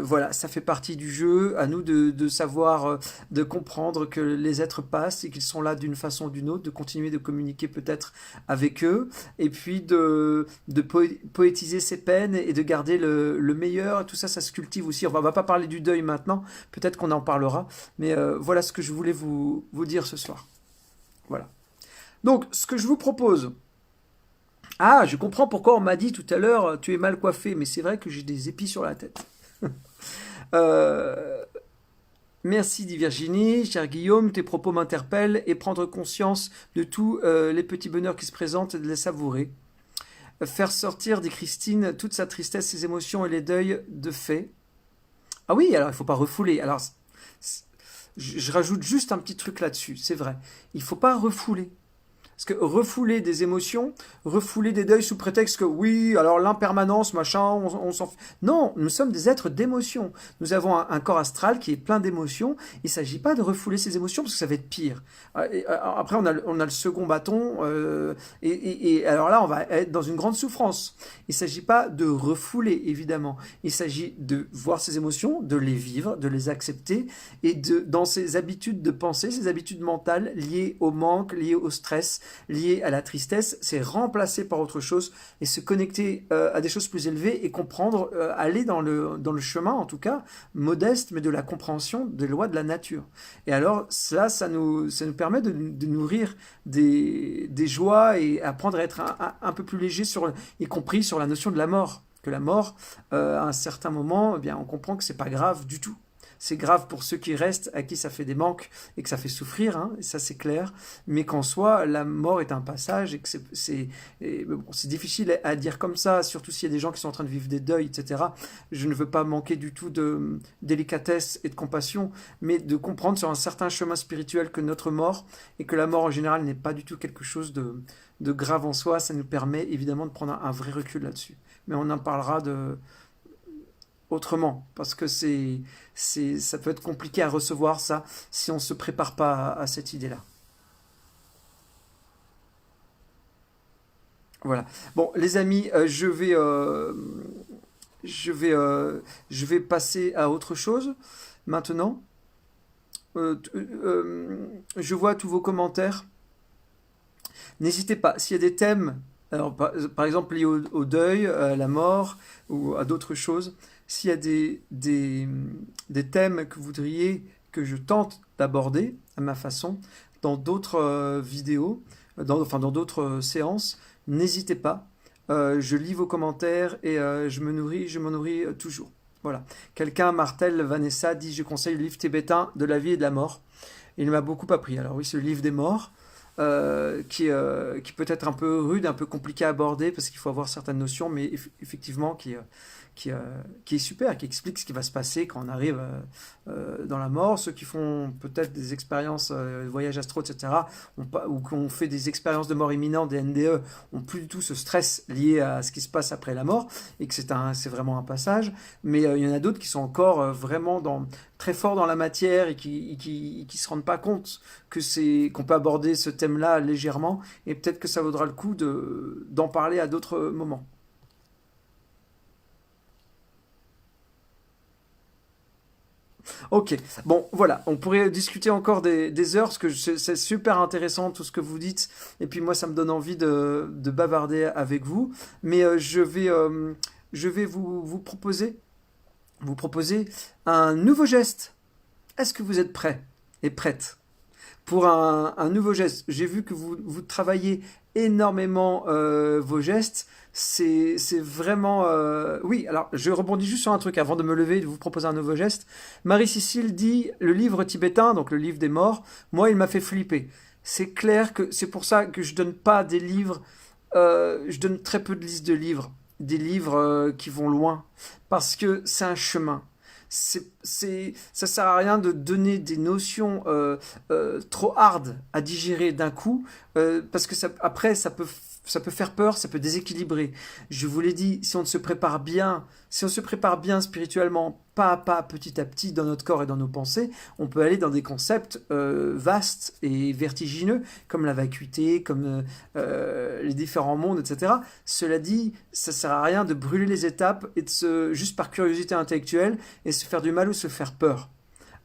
Speaker 1: voilà, ça fait partie du jeu. À nous de savoir, de comprendre que les êtres passent et qu'ils sont là d'une façon ou d'une autre, de continuer de communiquer peut-être avec eux, et puis de poétiser ses peines et de garder le meilleur. Tout ça, ça se cultive aussi. On va pas parler du deuil maintenant, peut-être qu'on en parlera, mais voilà ce que je voulais vous dire ce soir. Voilà. Donc, ce que je vous propose, ah, je comprends pourquoi on m'a dit tout à l'heure, tu es mal coiffé, mais c'est vrai que j'ai des épis sur la tête. euh, merci, dit Virginie. Cher Guillaume, tes propos m'interpellent et prendre conscience de tous les petits bonheurs qui se présentent et de les savourer. Faire sortir, dit Christine, toute sa tristesse, ses émotions et les deuils de fait. Ah oui, alors il ne faut pas refouler. Alors, je rajoute juste un petit truc là-dessus, c'est vrai. Il ne faut pas refouler. Parce que refouler des émotions, refouler des deuils sous prétexte que oui, alors l'impermanence, machin, on s'en fait. Non, nous sommes des êtres d'émotions. Nous avons un corps astral qui est plein d'émotions. Il ne s'agit pas de refouler ces émotions parce que ça va être pire. Après, on a le second bâton, et alors là, on va être dans une grande souffrance. Il ne s'agit pas de refouler, évidemment. Il s'agit de voir ces émotions, de les vivre, de les accepter, et dans ces habitudes de pensée, ces habitudes mentales liées au manque, liées au stress, liées à la tristesse, c'est remplacé par autre chose et se connecter à des choses plus élevées et comprendre, aller dans le chemin, en tout cas, modeste, mais de la compréhension des lois de la nature. Et alors, ça nous permet de nourrir des joies et apprendre à être un peu plus léger, y compris sur la notion de la mort. Que la mort, à un certain moment, eh bien, on comprend que c'est pas grave du tout. C'est grave pour ceux qui restent, à qui ça fait des manques et que ça fait souffrir, hein, et ça c'est clair, mais qu'en soi, la mort est un passage et que c'est difficile à dire comme ça, surtout s'il y a des gens qui sont en train de vivre des deuils, etc. Je ne veux pas manquer du tout de délicatesse et de compassion, mais de comprendre sur un certain chemin spirituel que notre mort, et que la mort en général n'est pas du tout quelque chose de grave en soi, ça nous permet évidemment de prendre un vrai recul là-dessus. Mais on en parlera autrement, parce que ça peut être compliqué à recevoir ça si on ne se prépare pas à cette idée-là. Voilà. Bon, les amis, je vais passer à autre chose maintenant. Je vois tous vos commentaires. N'hésitez pas, s'il y a des thèmes, alors par exemple liés au deuil, à la mort ou à d'autres choses, s'il y a des thèmes que vous voudriez que je tente d'aborder à ma façon dans d'autres vidéos, enfin dans d'autres séances, n'hésitez pas. Je lis vos commentaires et je m'en nourris toujours. Voilà. Quelqu'un, Martel Vanessa, dit: je conseille le livre tibétain de la vie et de la mort. Il m'a beaucoup appris. Alors oui, c'est le livre des morts. Qui peut être un peu rude, un peu compliqué à aborder parce qu'il faut avoir certaines notions, mais effectivement qui, euh, qui est super, qui explique ce qui va se passer quand on arrive dans la mort. Ceux qui font peut-être des expériences, voyages astro, etc., ou qui ont fait des expériences de mort imminente, des NDE, ont plus du tout ce stress lié à ce qui se passe après la mort, et que c'est vraiment un passage. Mais il y en a d'autres qui sont encore vraiment très forts dans la matière et qui se rendent pas compte qu'on peut aborder ce thème-là légèrement, et peut-être que ça vaudra le coup d'en parler à d'autres moments. Ok, bon voilà, on pourrait discuter encore des heures, parce que c'est super intéressant tout ce que vous dites, et puis moi ça me donne envie de bavarder avec vous, mais je vais vous proposer un nouveau geste. Est-ce que vous êtes prêts et prêtes pour un nouveau geste? J'ai vu que vous travaillez énormément vos gestes. C'est vraiment... Oui, alors je rebondis juste sur un truc avant de me lever et de vous proposer un nouveau geste. Marie-Cécile dit: le livre tibétain, donc le livre des morts, moi il m'a fait flipper. C'est clair que c'est pour ça que je donne pas des livres, je donne très peu de listes de livres, des livres qui vont loin, parce que c'est un chemin. Ça sert à rien de donner des notions trop hard à digérer d'un coup, parce que après ça peut faire peur, ça peut déséquilibrer. Je vous l'ai dit, si on se prépare bien, si on se prépare bien spirituellement, pas à pas, petit à petit, dans notre corps et dans nos pensées, on peut aller dans des concepts vastes et vertigineux, comme la vacuité, comme les différents mondes, etc. Cela dit, ça sert à rien de brûler les étapes et juste par curiosité intellectuelle, et se faire du mal ou se faire peur.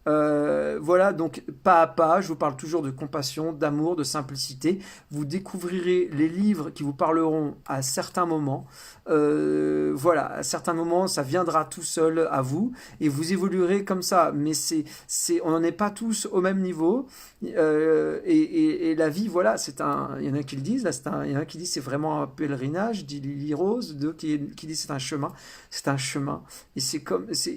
Speaker 1: Voilà, donc pas à pas, je vous parle toujours de compassion, d'amour, de simplicité. Vous découvrirez les livres qui vous parleront à certains moments. Voilà, à certains moments, ça viendra tout seul à vous et vous évoluerez comme ça. Mais on n'en est pas tous au même niveau. Et la vie, voilà, il y en a qui le disent, là, il y en a qui disent c'est vraiment un pèlerinage, dit Lily Rose, d'autres qui disent c'est un chemin. C'est un chemin. Et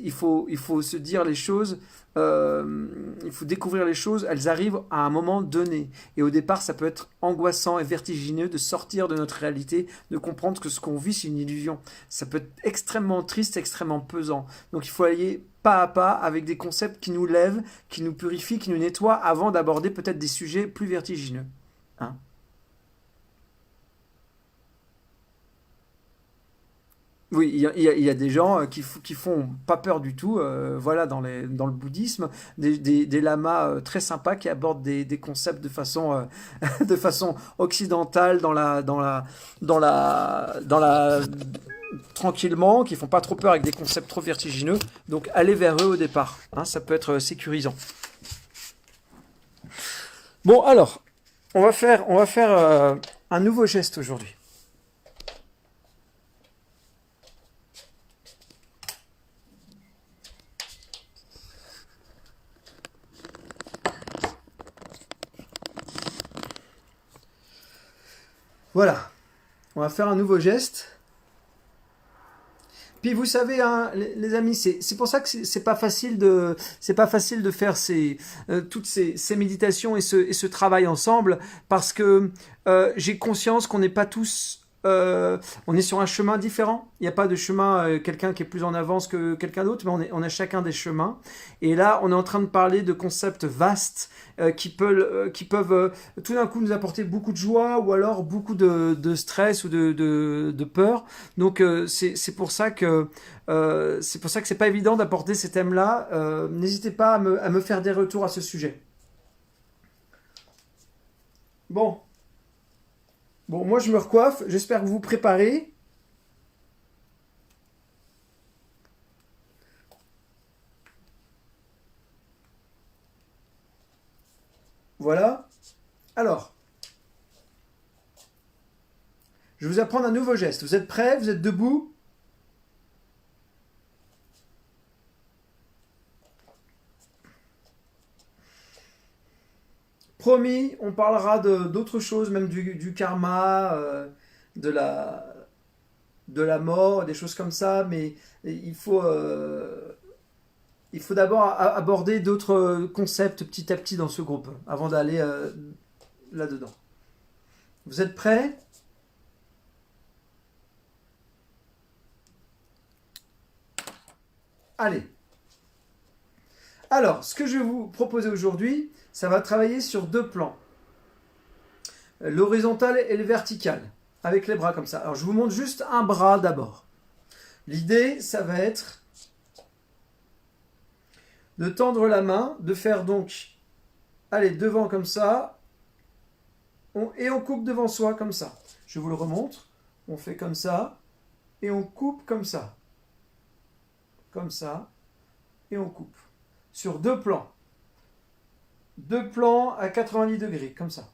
Speaker 1: il faut se dire les choses. Il faut découvrir les choses, elles arrivent à un moment donné. Et au départ, ça peut être angoissant et vertigineux de sortir de notre réalité, de comprendre que ce qu'on vit, c'est une illusion. Ça peut être extrêmement triste, extrêmement pesant. Donc il faut aller pas à pas avec des concepts qui nous lèvent, qui nous purifient, qui nous nettoient, avant d'aborder peut-être des sujets plus vertigineux. Hein? Oui, il y a des gens qui font pas peur du tout, voilà, dans le bouddhisme, des lamas très sympas qui abordent des concepts de façon, de façon occidentale, dans la tranquillement, qui font pas trop peur avec des concepts trop vertigineux. Donc allez vers eux au départ, hein, ça peut être sécurisant. Bon, alors, on va faire un nouveau geste aujourd'hui. Voilà, on va faire un nouveau geste. Puis vous savez, hein, les amis, c'est pour ça que c'est pas facile de faire toutes ces méditations et ce travail ensemble, parce que j'ai conscience qu'on n'est pas tous, on est sur un chemin différent. Il n'y a pas de chemin, quelqu'un qui est plus en avance que quelqu'un d'autre, mais on a chacun des chemins. Et là, on est en train de parler de concepts vastes qui peuvent tout d'un coup nous apporter beaucoup de joie ou alors beaucoup de stress ou de peur. Donc c'est pour ça que c'est pas évident d'apporter ces thèmes-là. N'hésitez pas à me faire des retours à ce sujet. Bon, bon, moi je me recoiffe. J'espère que vous vous préparez. Voilà. Alors, je vais vous apprendre un nouveau geste. Vous êtes prêts? Vous êtes debout? Promis, on parlera d'autres choses, même du karma, de la mort, des choses comme ça, mais il faut d'abord aborder d'autres concepts petit à petit dans ce groupe, avant d'aller là-dedans. Vous êtes prêts? Allez. Alors, ce que je vais vous proposer aujourd'hui, ça va travailler sur deux plans, l'horizontal et le vertical, avec les bras comme ça. Alors, je vous montre juste un bras d'abord. L'idée, ça va être de tendre la main, de faire donc, allez, devant comme ça, et on coupe devant soi comme ça. Je vous le remontre. On fait comme ça, et on coupe comme ça, et on coupe. Sur deux plans. Deux plans à 90 degrés, comme ça.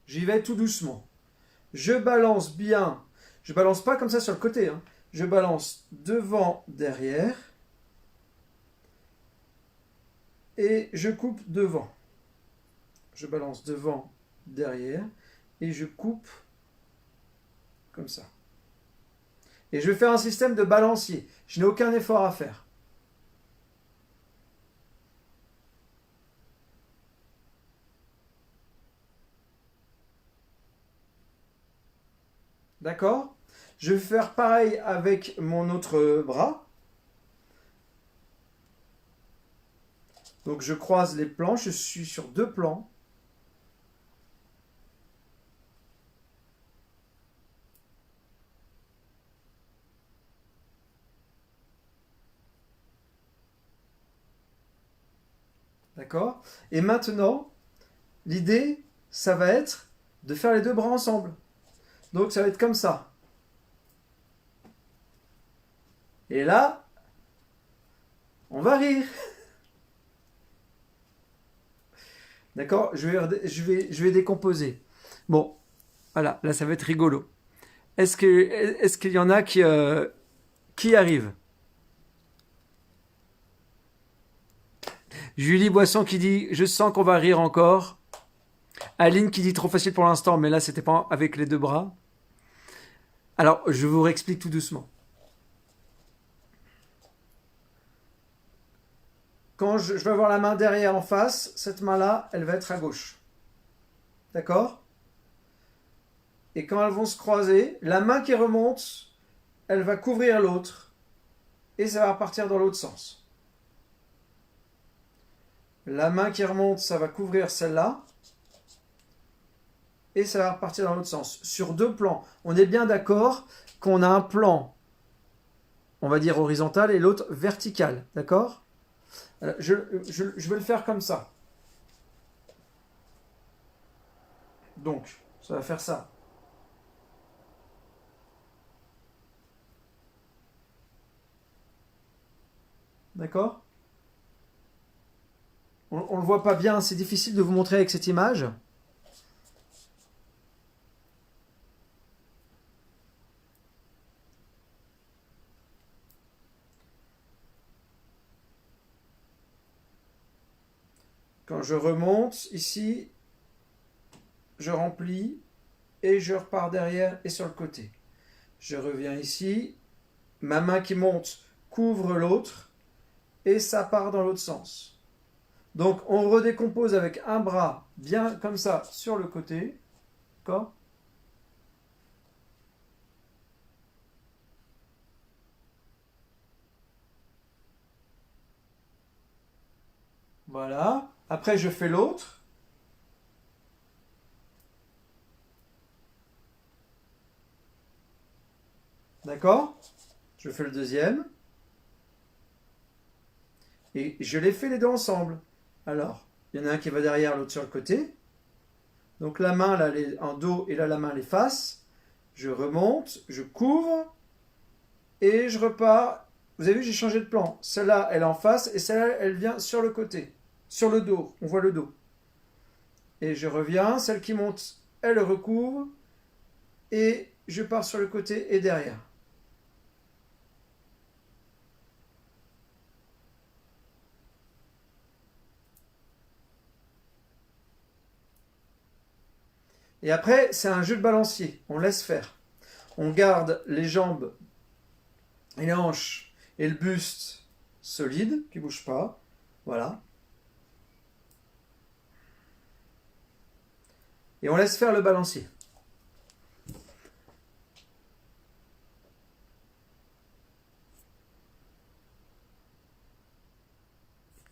Speaker 1: J'y vais tout doucement. Je balance bien. Je balance pas comme ça sur le côté, hein. Je balance devant, derrière. Et je coupe devant. Je balance devant, derrière. Et je coupe comme ça. Et je vais faire un système de balancier. Je n'ai aucun effort à faire. D'accord? Je vais faire pareil avec mon autre bras. Donc je croise les plans, je suis sur deux plans. D'accord? Et maintenant, l'idée, ça va être de faire les deux bras ensemble. Donc ça va être comme ça. Et là, on va rire. D'accord? Je vais décomposer. Bon, voilà, là ça va être rigolo. Est-ce qu'il y en a qui arrivent? Julie Boisson qui dit je sens qu'on va rire encore. Aline qui dit trop facile pour l'instant, mais là c'était pas avec les deux bras. Alors je vous réexplique tout doucement. Quand je vais avoir la main derrière en face, cette main-là, elle va être à gauche. D'accord? Et quand elles vont se croiser, la main qui remonte, elle va couvrir l'autre. Et ça va repartir dans l'autre sens. La main qui remonte, ça va couvrir celle-là. Et ça va repartir dans l'autre sens. Sur deux plans. On est bien d'accord qu'on a un plan, on va dire horizontal, et l'autre vertical. D'accord? Je vais le faire comme ça. Donc, ça va faire ça. D'accord? On ne le voit pas bien, c'est difficile de vous montrer avec cette image. Quand je remonte ici, je remplis et je repars derrière et sur le côté. Je reviens ici, ma main qui monte couvre l'autre et ça part dans l'autre sens. Donc on redécompose avec un bras bien comme ça sur le côté. D'accord? Voilà. Après je fais l'autre. D'accord? Je fais le deuxième. Et je les fais les deux ensemble. Alors, il y en a un qui va derrière, l'autre sur le côté. Donc la main là, elle est en dos et là la main les face. Je remonte, je couvre et je repars. Vous avez vu, j'ai changé de plan. Celle-là, elle est en face et celle-là, elle vient sur le côté. Sur le dos, on voit le dos. Et je reviens, celle qui monte, elle recouvre et je pars sur le côté et derrière. Et après, c'est un jeu de balancier. On laisse faire. On garde les jambes et les hanches et le buste solide, qui ne bouge pas. Voilà. Et on laisse faire le balancier.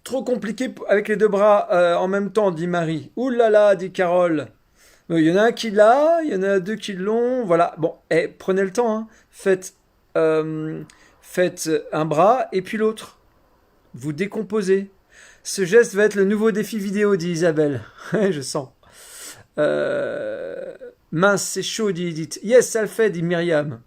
Speaker 1: Trop compliqué avec les deux bras en même temps, dit Marie. Ouh là là, dit Carole. Il y en a un qui l'a, il y en a deux qui l'ont. Voilà. Bon, prenez le temps. Hein. Euh, faites un bras et puis l'autre. Vous décomposez. Ce geste va être le nouveau défi vidéo, dit Isabelle. Je sens. Euh, mince, c'est chaud, dit Edith. Yes, ça le fait, dit Myriam.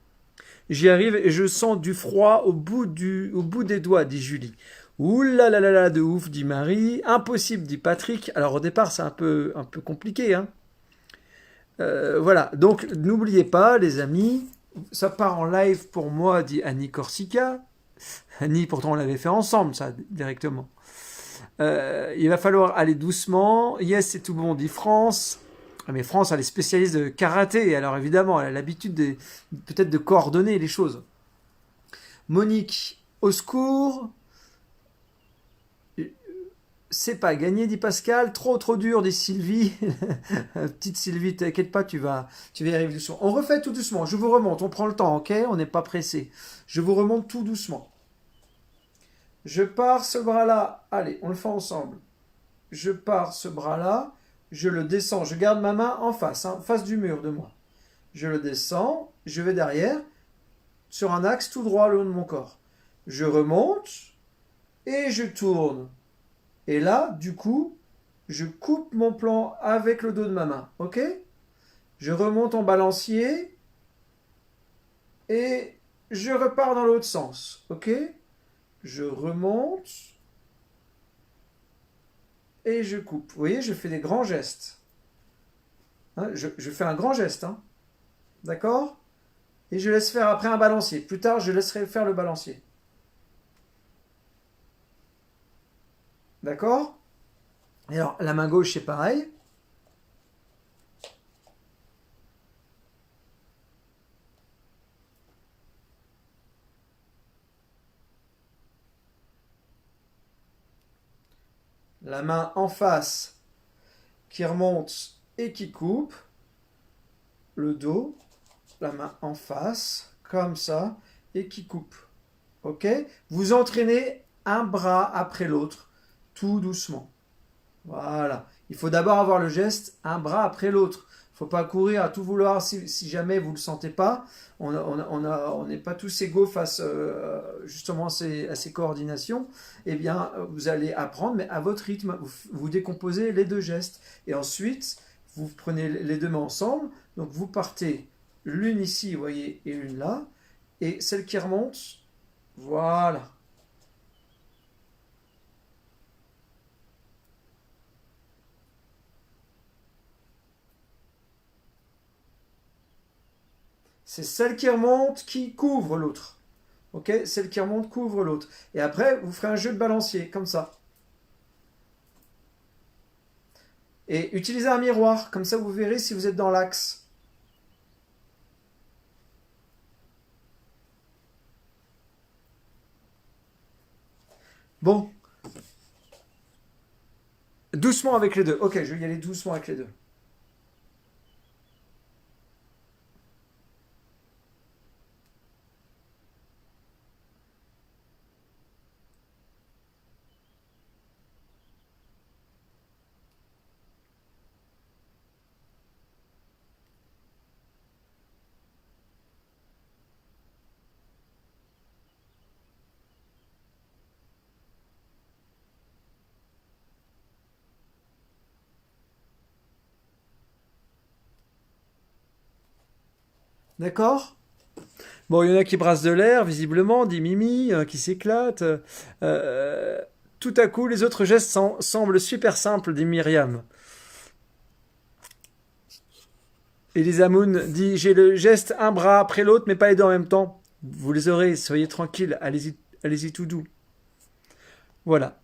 Speaker 1: J'y arrive et je sens du froid au bout des doigts, dit Julie. Ouh là là là là, de ouf, dit Marie. Impossible, dit Patrick. Alors au départ, c'est un peu compliqué, hein. Voilà, donc n'oubliez pas, les amis, ça part en live pour moi, dit Annie Corsica. Annie, pourtant, on l'avait fait ensemble, ça, directement. Il va falloir aller doucement. Yes, c'est tout bon, dit France. Mais France, elle est spécialiste de karaté, alors évidemment, elle a l'habitude peut-être de coordonner les choses. Monique, au secours. C'est pas gagné, dit Pascal. Trop dur, dit Sylvie. Petite Sylvie, t'inquiète pas, tu vas y arriver doucement. On refait tout doucement. Je vous remonte. On prend le temps, ok? On n'est pas pressé. Je vous remonte tout doucement. Je pars ce bras-là. Allez, on le fait ensemble. Je pars ce bras-là. Je le descends. Je garde ma main en face, hein, face du mur de moi. Je le descends. Je vais derrière, sur un axe tout droit le long de mon corps. Je remonte et je tourne. Et là, du coup, je coupe mon plan avec le dos de ma main. Ok? Je remonte en balancier et je repars dans l'autre sens. Ok? Je remonte et je coupe. Vous voyez, je fais des grands gestes. Hein, je fais un grand geste. Hein, d'accord? Et je laisse faire après un balancier. Plus tard, je laisserai faire le balancier. D'accord? Et alors, la main gauche, c'est pareil. La main en face qui remonte et qui coupe. Le dos. La main en face, comme ça, et qui coupe. Ok? Vous entraînez un bras après l'autre, tout doucement. Voilà. Il faut d'abord avoir le geste un bras après l'autre. Il ne faut pas courir à tout vouloir si jamais vous ne le sentez pas. On n'est pas tous égaux face justement à ces coordinations. Eh bien, vous allez apprendre, mais à votre rythme. Vous décomposez les deux gestes. Et ensuite, vous prenez les deux mains ensemble. Donc, vous partez l'une ici, vous voyez, et l'une là. Et celle qui remonte, voilà. C'est celle qui remonte qui couvre l'autre. Ok? Celle qui remonte couvre l'autre. Et après, vous ferez un jeu de balancier, comme ça. Et utilisez un miroir, comme ça vous verrez si vous êtes dans l'axe. Bon, doucement avec les deux. Ok, je vais y aller doucement avec les deux. D'accord? Bon, il y en a qui brassent de l'air, visiblement, dit Mimi, qui s'éclate. Tout à coup, les autres gestes semblent super simples, dit Myriam. Elisa Moon dit j'ai le geste un bras après l'autre, mais pas les deux en même temps. Vous les aurez, soyez tranquille, allez-y tout doux. Voilà,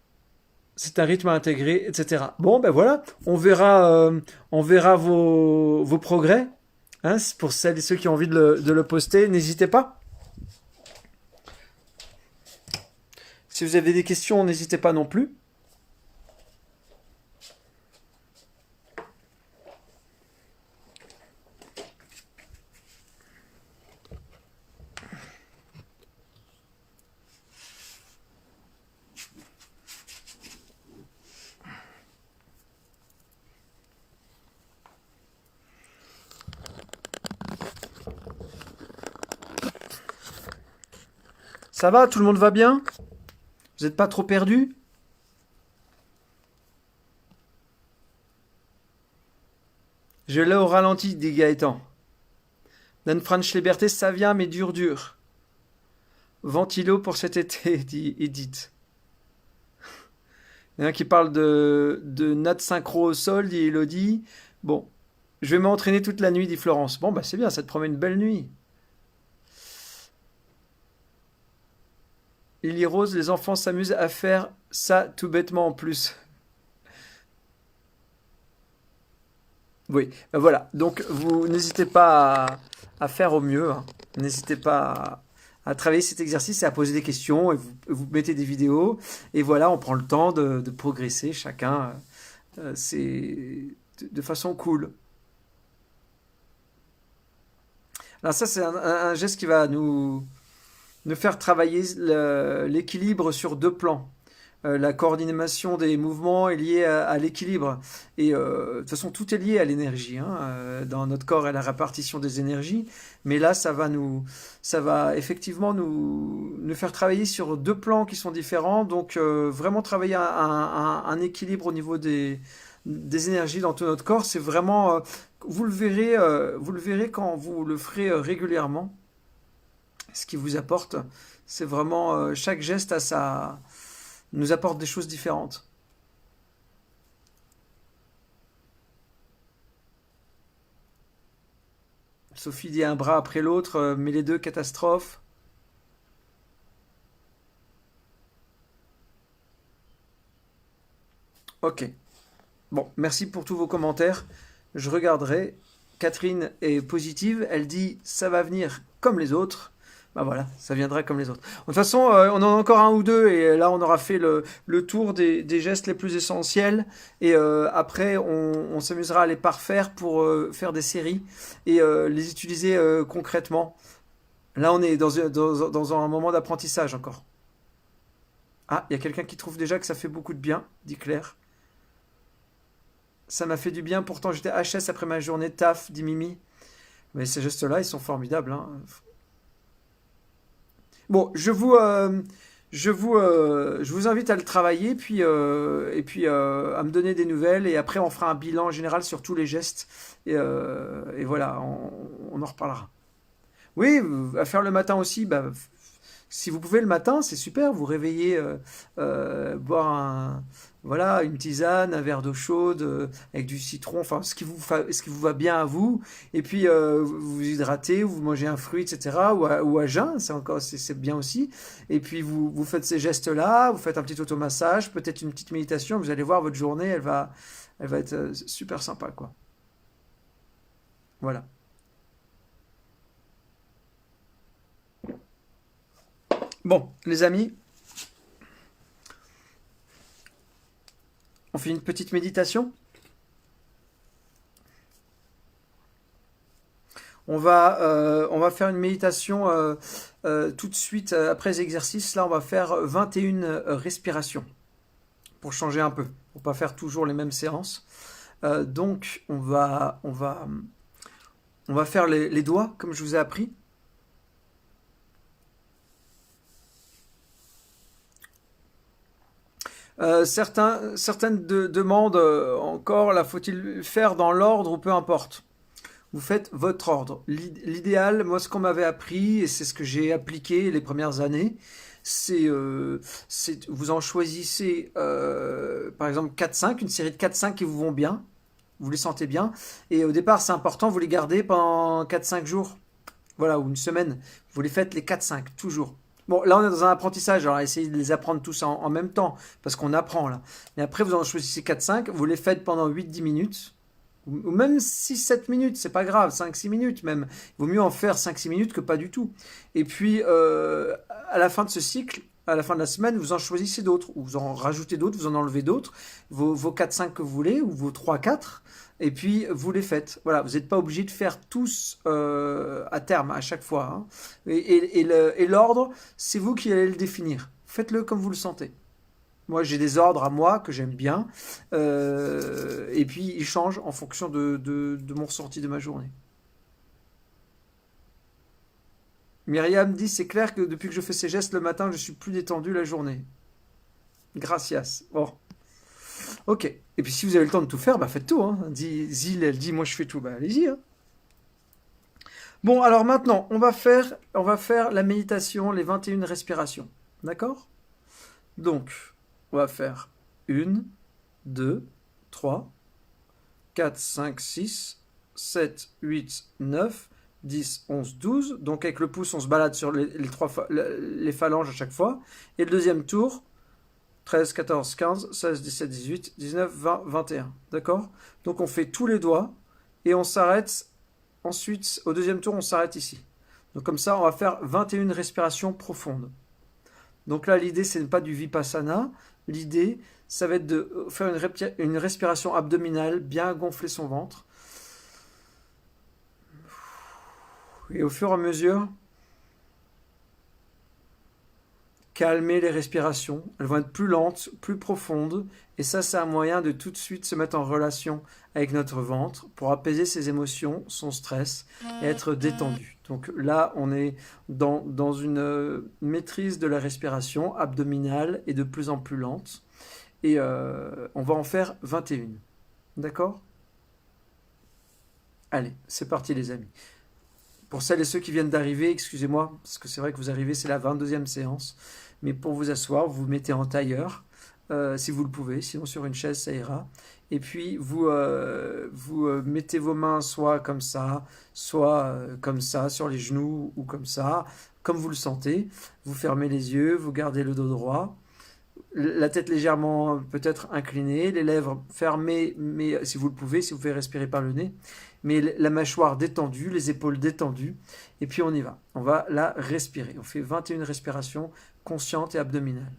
Speaker 1: c'est un rythme à intégrer, etc. Bon, ben voilà, on verra vos progrès. Hein, pour celles et ceux qui ont envie de le poster, n'hésitez pas. Si vous avez des questions, n'hésitez pas non plus. Ça va, tout le monde va bien? Vous n'êtes pas trop perdu? Je l'ai au ralenti, dit Gaëtan. Dan Franch Liberté, ça vient, mais dur, dur. Ventilo pour cet été, dit Edith. Il y en a qui parlent de natte synchro au sol, dit Elodie. Bon, je vais m'entraîner toute la nuit, dit Florence. Bon, bah c'est bien, ça te promet une belle nuit. Lily Rose, les enfants s'amusent à faire ça tout bêtement en plus. Oui, ben voilà. Donc vous n'hésitez pas à faire au mieux, hein. N'hésitez pas à travailler cet exercice et à poser des questions et vous mettez des vidéos. Et voilà, on prend le temps de progresser chacun. C'est de façon cool. Alors ça, c'est un geste qui va nous faire travailler l'équilibre sur deux plans. La coordination des mouvements est liée à l'équilibre. Et de toute façon, tout est lié à l'énergie, hein, dans notre corps et la répartition des énergies. Mais là, ça va effectivement nous faire travailler sur deux plans qui sont différents. Donc, vraiment travailler un équilibre au niveau des énergies dans tout notre corps. C'est vraiment, vous le verrez quand vous le ferez régulièrement. Ce qui vous apporte, c'est vraiment chaque geste nous apporte des choses différentes. Sophie dit un bras après l'autre, mais les deux catastrophes. Ok. Bon, merci pour tous vos commentaires. Je regarderai. Catherine est positive. Elle dit ça va venir comme les autres. Bah voilà, ça viendra comme les autres. De toute façon, on en a encore un ou deux et là on aura fait le tour des gestes les plus essentiels et après on s'amusera à les parfaire pour faire des séries et les utiliser concrètement. Là on est dans un moment d'apprentissage encore. Ah, il y a quelqu'un qui trouve déjà que ça fait beaucoup de bien, dit Claire. Ça m'a fait du bien. Pourtant, j'étais HS après ma journée de taf, dit Mimi. Mais ces gestes-là, ils sont formidables, hein. Bon, je vous invite à le travailler, et puis à me donner des nouvelles. Et après, on fera un bilan général sur tous les gestes. Et voilà, on en reparlera. Oui, à faire le matin aussi, bah, si vous pouvez le matin, c'est super. Vous réveillez, boire voilà, une tisane, un verre d'eau chaude avec du citron, enfin ce qui vous va bien à vous. Et puis vous vous hydratez, vous mangez un fruit, etc. Ou à jeun, c'est bien aussi. Et puis vous faites ces gestes-là, vous faites un petit automassage, peut-être une petite méditation. Vous allez voir votre journée, elle va être super sympa, quoi. Voilà. Bon, les amis, on fait une petite méditation. On va faire une méditation tout de suite après les exercices. Là, on va faire 21 respirations pour changer un peu, pour pas faire toujours les mêmes séances. Donc, on va faire les doigts comme je vous ai appris. Certaines demandent encore, là, faut-il le faire dans l'ordre ou peu importe. Vous faites votre ordre. L'idéal, moi, ce qu'on m'avait appris, et c'est ce que j'ai appliqué les premières années, vous en choisissez, par exemple, 4-5, une série de 4-5 qui vous vont bien, vous les sentez bien, et au départ, c'est important, vous les gardez pendant 4-5 jours, voilà, ou une semaine, vous les faites les 4-5, toujours. Bon, là, on est dans un apprentissage, alors essayez de les apprendre tous en même temps, parce qu'on apprend, là. Mais après, vous en choisissez 4-5, vous les faites pendant 8-10 minutes, ou même 6-7 minutes, c'est pas grave, 5-6 minutes même. Il vaut mieux en faire 5-6 minutes que pas du tout. Et puis, à la fin de ce cycle, à la fin de la semaine, vous en choisissez d'autres, ou vous en rajoutez d'autres, vous en enlevez d'autres, vos 4-5 que vous voulez, ou vos 3-4, et puis vous les faites. Voilà, vous n'êtes pas obligé de faire tous à terme, à chaque fois, hein. Et l'ordre, c'est vous qui allez le définir. Faites-le comme vous le sentez. Moi, j'ai des ordres à moi que j'aime bien. Et puis, ils changent en fonction de mon ressenti de ma journée. Myriam dit, c'est clair que depuis que je fais ces gestes le matin, je suis plus détendu la journée. Gracias. Bon, ok. Et puis, si vous avez le temps de tout faire, bah faites tout, hein. Zil, elle dit, moi je fais tout. Bah allez-y, hein. Bon, alors maintenant, on va faire la méditation, les 21 respirations. D'accord? Donc, on va faire une, 2, 3, 4, 5, 6, 7, 8, 9, 10, 11, 12. Donc avec le pouce, on se balade sur les phalanges à chaque fois. Et le deuxième tour, 13, 14, 15, 16, 17, 18, 19, 20, 21. D'accord? Donc on fait tous les doigts et on s'arrête. Ensuite, au deuxième tour, on s'arrête ici. Donc comme ça, on va faire 21 respirations profondes. Donc là, l'idée, c'est pas du vipassana. L'idée, ça va être de faire une respiration abdominale, bien gonfler son ventre. Et au fur et à mesure, calmer les respirations. Elles vont être plus lentes, plus profondes. Et ça, c'est un moyen de tout de suite se mettre en relation avec notre ventre pour apaiser ses émotions, son stress et être détendu. Donc là, on est dans une maîtrise de la respiration abdominale et de plus en plus lente. Et on va en faire 21. D'accord? Allez, c'est parti les amis. Pour celles et ceux qui viennent d'arriver, excusez-moi, parce que c'est vrai que vous arrivez, c'est la 22e séance. Mais pour vous asseoir, vous vous mettez en tailleur, si vous le pouvez, sinon sur une chaise, ça ira. Et puis, vous mettez vos mains soit comme ça, sur les genoux, ou comme vous le sentez. Vous fermez les yeux, vous gardez le dos droit, la tête légèrement peut-être inclinée, les lèvres fermées, mais si vous le pouvez, si vous pouvez respirer par le nez, mais la mâchoire détendue, les épaules détendues, et puis on y va. On va la respirer. On fait 21 respirations conscientes et abdominales.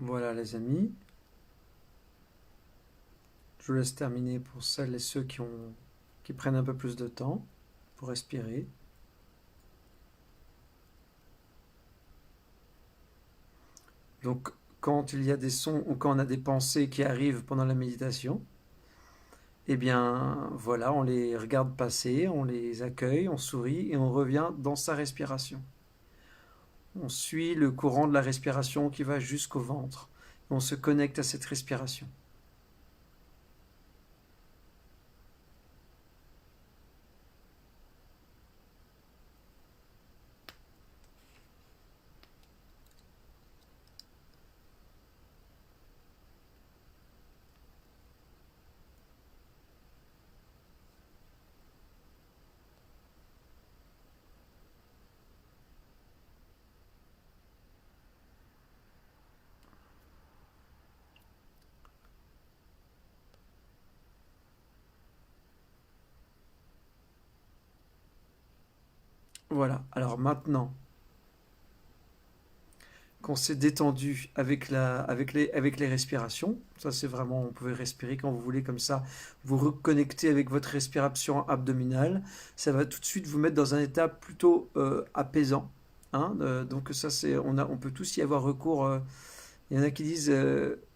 Speaker 1: Voilà les amis, je vous laisse terminer pour celles et ceux qui prennent un peu plus de temps pour respirer. Donc quand il y a des sons ou quand on a des pensées qui arrivent pendant la méditation, eh bien voilà, on les regarde passer, on les accueille, on sourit et on revient dans sa respiration. On suit le courant de la respiration qui va jusqu'au ventre. On se connecte à cette respiration. Voilà. Alors maintenant qu'on s'est détendu avec les respirations, ça c'est vraiment, on pouvait respirer quand vous voulez comme ça, vous reconnecter avec votre respiration abdominale, ça va tout de suite vous mettre dans un état plutôt apaisant. Hein, donc ça c'est, on peut tous y avoir recours. Il y en a qui disent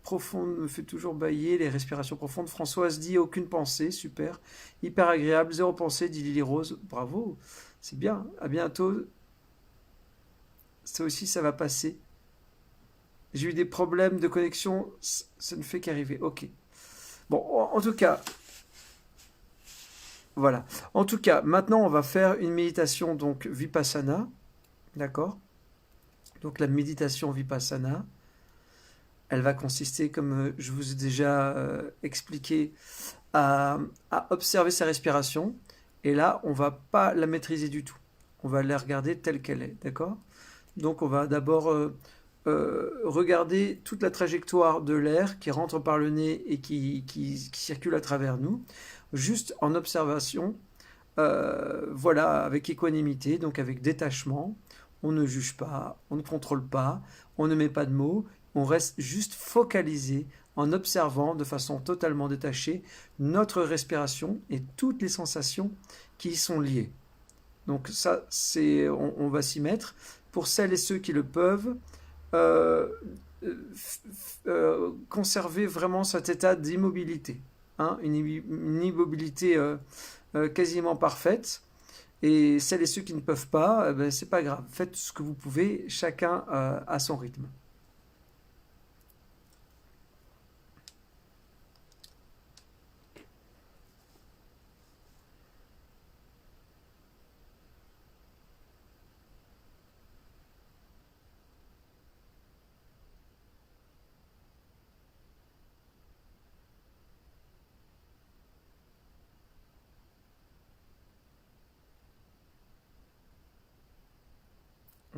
Speaker 1: profonde me fait toujours bailler, les respirations profondes. Françoise dit aucune pensée, super, hyper agréable, zéro pensée, dit Lily Rose, bravo, c'est bien, à bientôt, ça aussi ça va passer. J'ai eu des problèmes de connexion, ça ne fait qu'arriver, ok. Bon, en tout cas, voilà. En tout cas, maintenant on va faire une méditation donc Vipassana, d'accord? Donc la méditation Vipassana, elle va consister, comme je vous ai déjà expliqué, à, à observer sa respiration. Et là, on va pas la maîtriser du tout. On va la regarder telle qu'elle est, d'accord? Donc on va d'abord regarder toute la trajectoire de l'air qui rentre par le nez et qui circule à travers nous, juste en observation, voilà, avec équanimité, donc avec détachement. On ne juge pas, on ne contrôle pas, on ne met pas de mots, on reste juste focalisé en observant de façon totalement détachée notre respiration et toutes les sensations qui y sont liées. Donc ça, on va s'y mettre. Pour celles et ceux qui le peuvent, euh, conserver vraiment cet état d'immobilité, hein, une immobilité quasiment parfaite. Et celles et ceux qui ne peuvent pas, ben, c'est pas grave. Faites ce que vous pouvez, chacun à son rythme.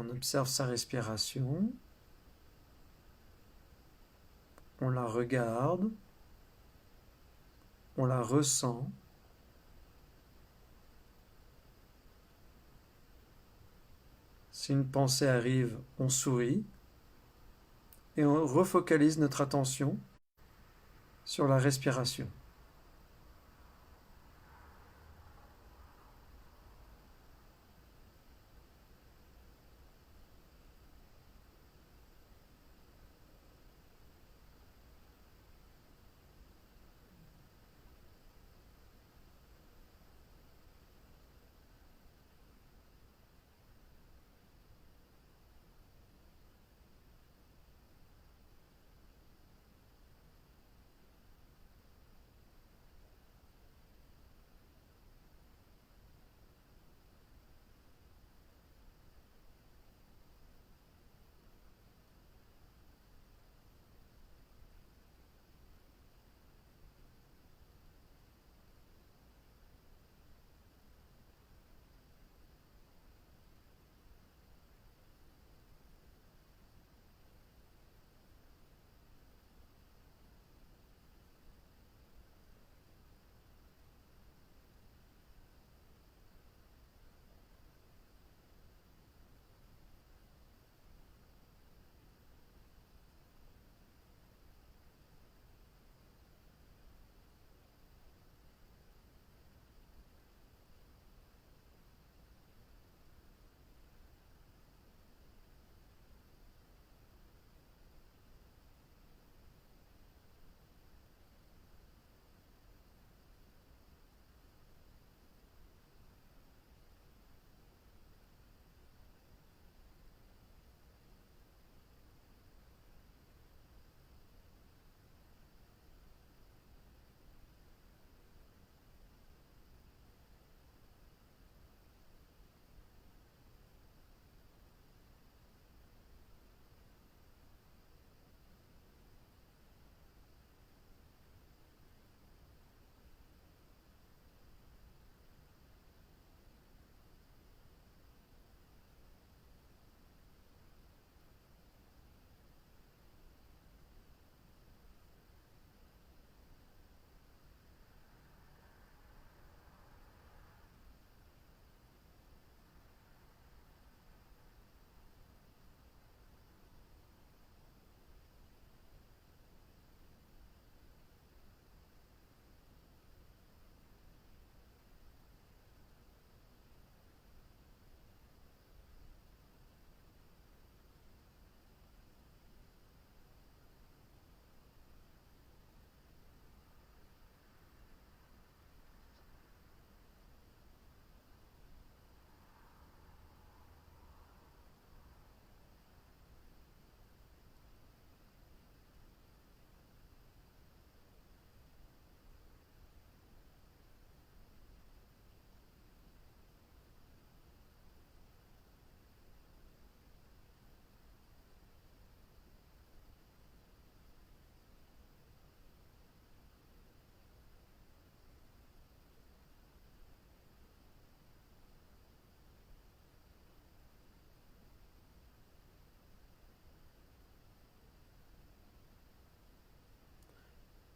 Speaker 1: On observe sa respiration, on la regarde, on la ressent. Si une pensée arrive, on sourit et on refocalise notre attention sur la respiration.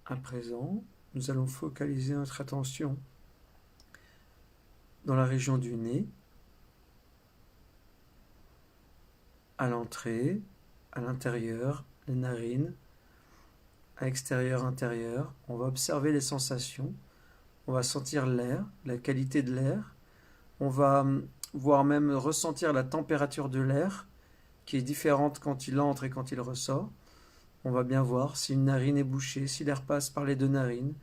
Speaker 1: À présent, nous allons focaliser notre attention dans la région du nez, à l'entrée, à l'intérieur, les narines, à l'extérieur, intérieur. On va observer les sensations, on va sentir l'air, la qualité de l'air, on va voire même ressentir la température de l'air qui est différente quand il entre et quand il ressort. On va bien voir si une narine est bouchée, si l'air passe par les deux narines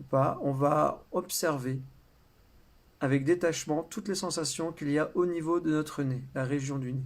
Speaker 1: ou pas. On va observer avec détachement toutes les sensations qu'il y a au niveau de notre nez, la région du nez.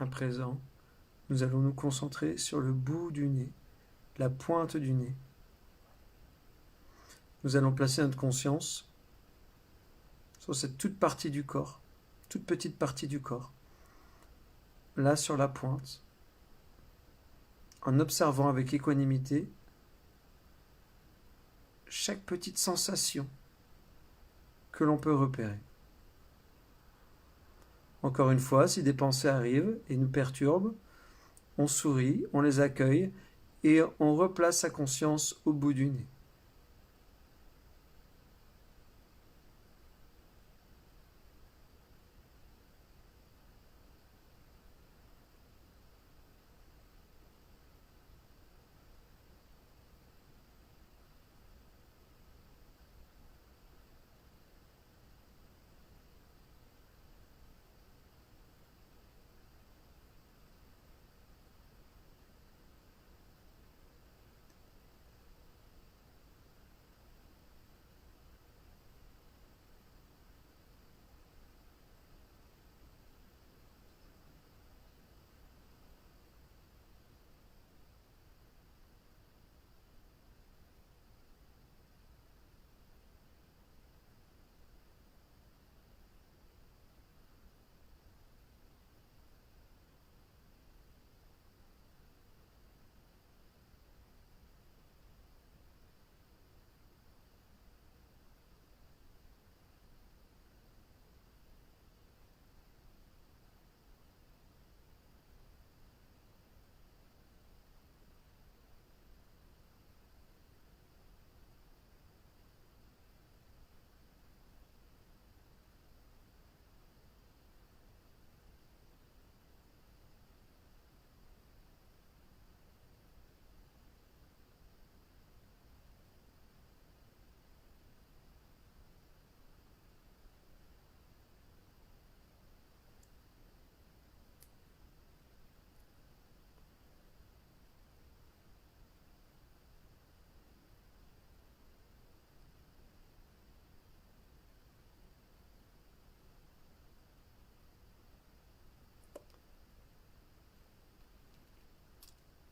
Speaker 1: À présent, nous allons nous concentrer sur le bout du nez, la pointe du nez. Nous allons placer notre conscience sur cette toute partie du corps, toute petite partie du corps, là sur la pointe, en observant avec équanimité chaque petite sensation que l'on peut repérer. Encore une fois, si des pensées arrivent et nous perturbent, on sourit, on les accueille et on replace sa conscience au bout du nez.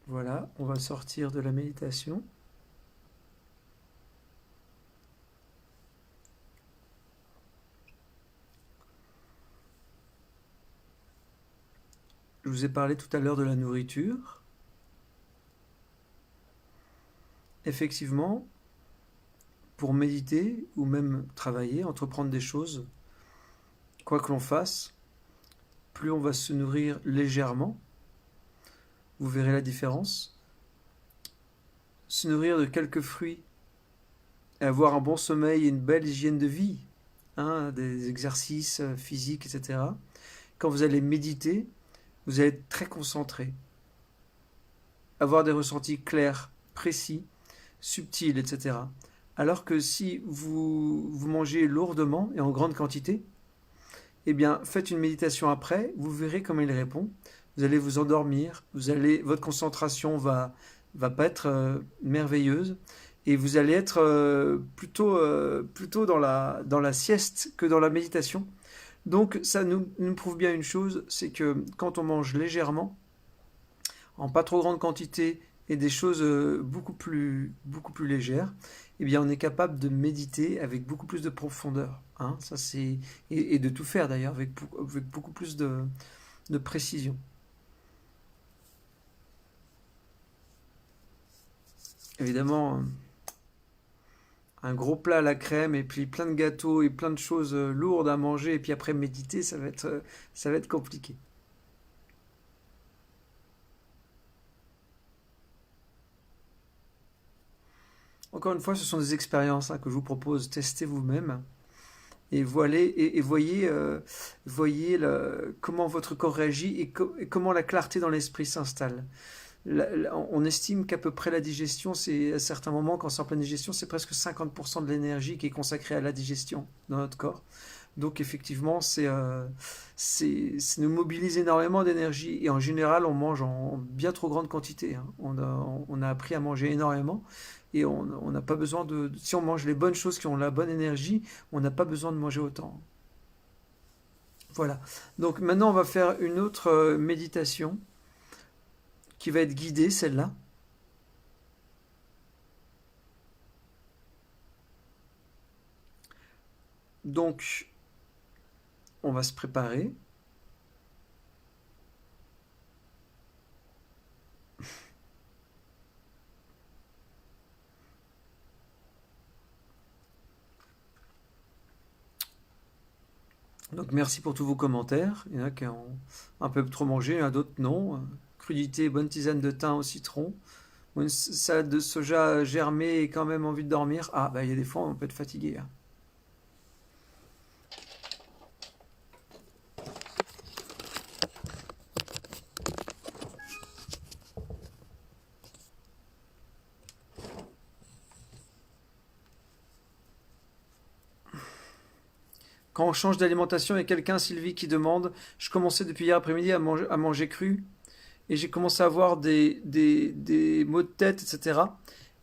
Speaker 1: Voilà, on va sortir de la méditation. Je vous ai parlé tout à l'heure de la nourriture. effectivement, pour méditer ou même travailler, entreprendre des choses, quoi que l'on fasse, plus on va se nourrir légèrement, vous verrez la différence. Se nourrir de quelques fruits et avoir un bon sommeil et une belle hygiène de vie, hein, des exercices physiques, etc. Quand vous allez méditer, vous allez être très concentré, avoir des ressentis clairs, précis, subtils, etc. Alors que si vous mangez lourdement et en grande quantité, eh bien, faites une méditation après, vous verrez comment il répond. Vous allez vous endormir, votre concentration va pas être merveilleuse et vous allez être plutôt dans la sieste que dans la méditation. Donc, ça nous prouve bien une chose, c'est que quand on mange légèrement, en pas trop grande quantité et des choses beaucoup plus légères, eh bien on est capable de méditer avec beaucoup plus de profondeur. Hein, ça et de tout faire d'ailleurs avec beaucoup plus de précision. Évidemment, un gros plat à la crème et puis plein de gâteaux et plein de choses lourdes à manger et puis après méditer, ça va être compliqué. Encore une fois, ce sont des expériences hein, que je vous propose. Testez vous-même et, voyez comment votre corps réagit et comment la clarté dans l'esprit s'installe. On estime qu'à peu près la digestion, c'est à certains moments, quand c'est en pleine digestion, c'est presque 50% de l'énergie qui est consacrée à la digestion dans notre corps. Donc effectivement, c'est nous mobilise énormément d'énergie et en général, on mange en bien trop grande quantité. Hein. On a appris à manger énormément et on n'a pas besoin si on mange les bonnes choses qui ont la bonne énergie, on n'a pas besoin de manger autant. Voilà. Donc maintenant, on va faire une autre méditation qui va être guidée, celle-là. Donc, on va se préparer. Donc merci pour tous vos commentaires. Il y en a qui ont un peu trop mangé, il y en a d'autres non. Crudité, bonne tisane de thym au citron. Ou une salade de soja germée et quand même envie de dormir. Ah bah il y a des fois on peut être fatigué. Hein. Quand on change d'alimentation, il y a quelqu'un, Sylvie, qui demande, je commençais depuis hier après-midi à manger cru et j'ai commencé à avoir des maux de tête, etc.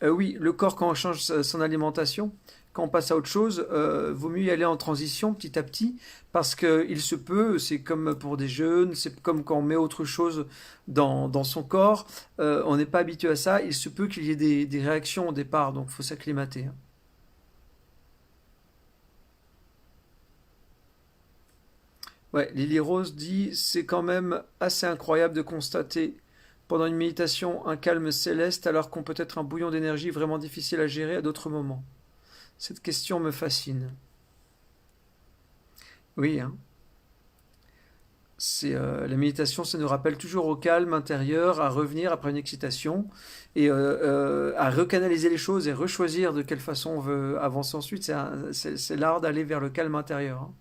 Speaker 1: Oui, le corps, quand on change son alimentation, quand on passe à autre chose, vaut mieux y aller en transition petit à petit, parce qu'il se peut, c'est comme pour des jeûnes, c'est comme quand on met autre chose dans son corps, on n'est pas habitué à ça, il se peut qu'il y ait des réactions au départ, donc il faut s'acclimater. Hein. Ouais, Lily Rose dit, c'est quand même assez incroyable de constater pendant une méditation un calme céleste alors qu'on peut être un bouillon d'énergie vraiment difficile à gérer à d'autres moments. Cette question me fascine. Oui, hein. La méditation, ça nous rappelle toujours au calme intérieur, à revenir après une excitation et à recanaliser les choses et rechoisir de quelle façon on veut avancer ensuite. C'est l'art d'aller vers le calme intérieur. Hein.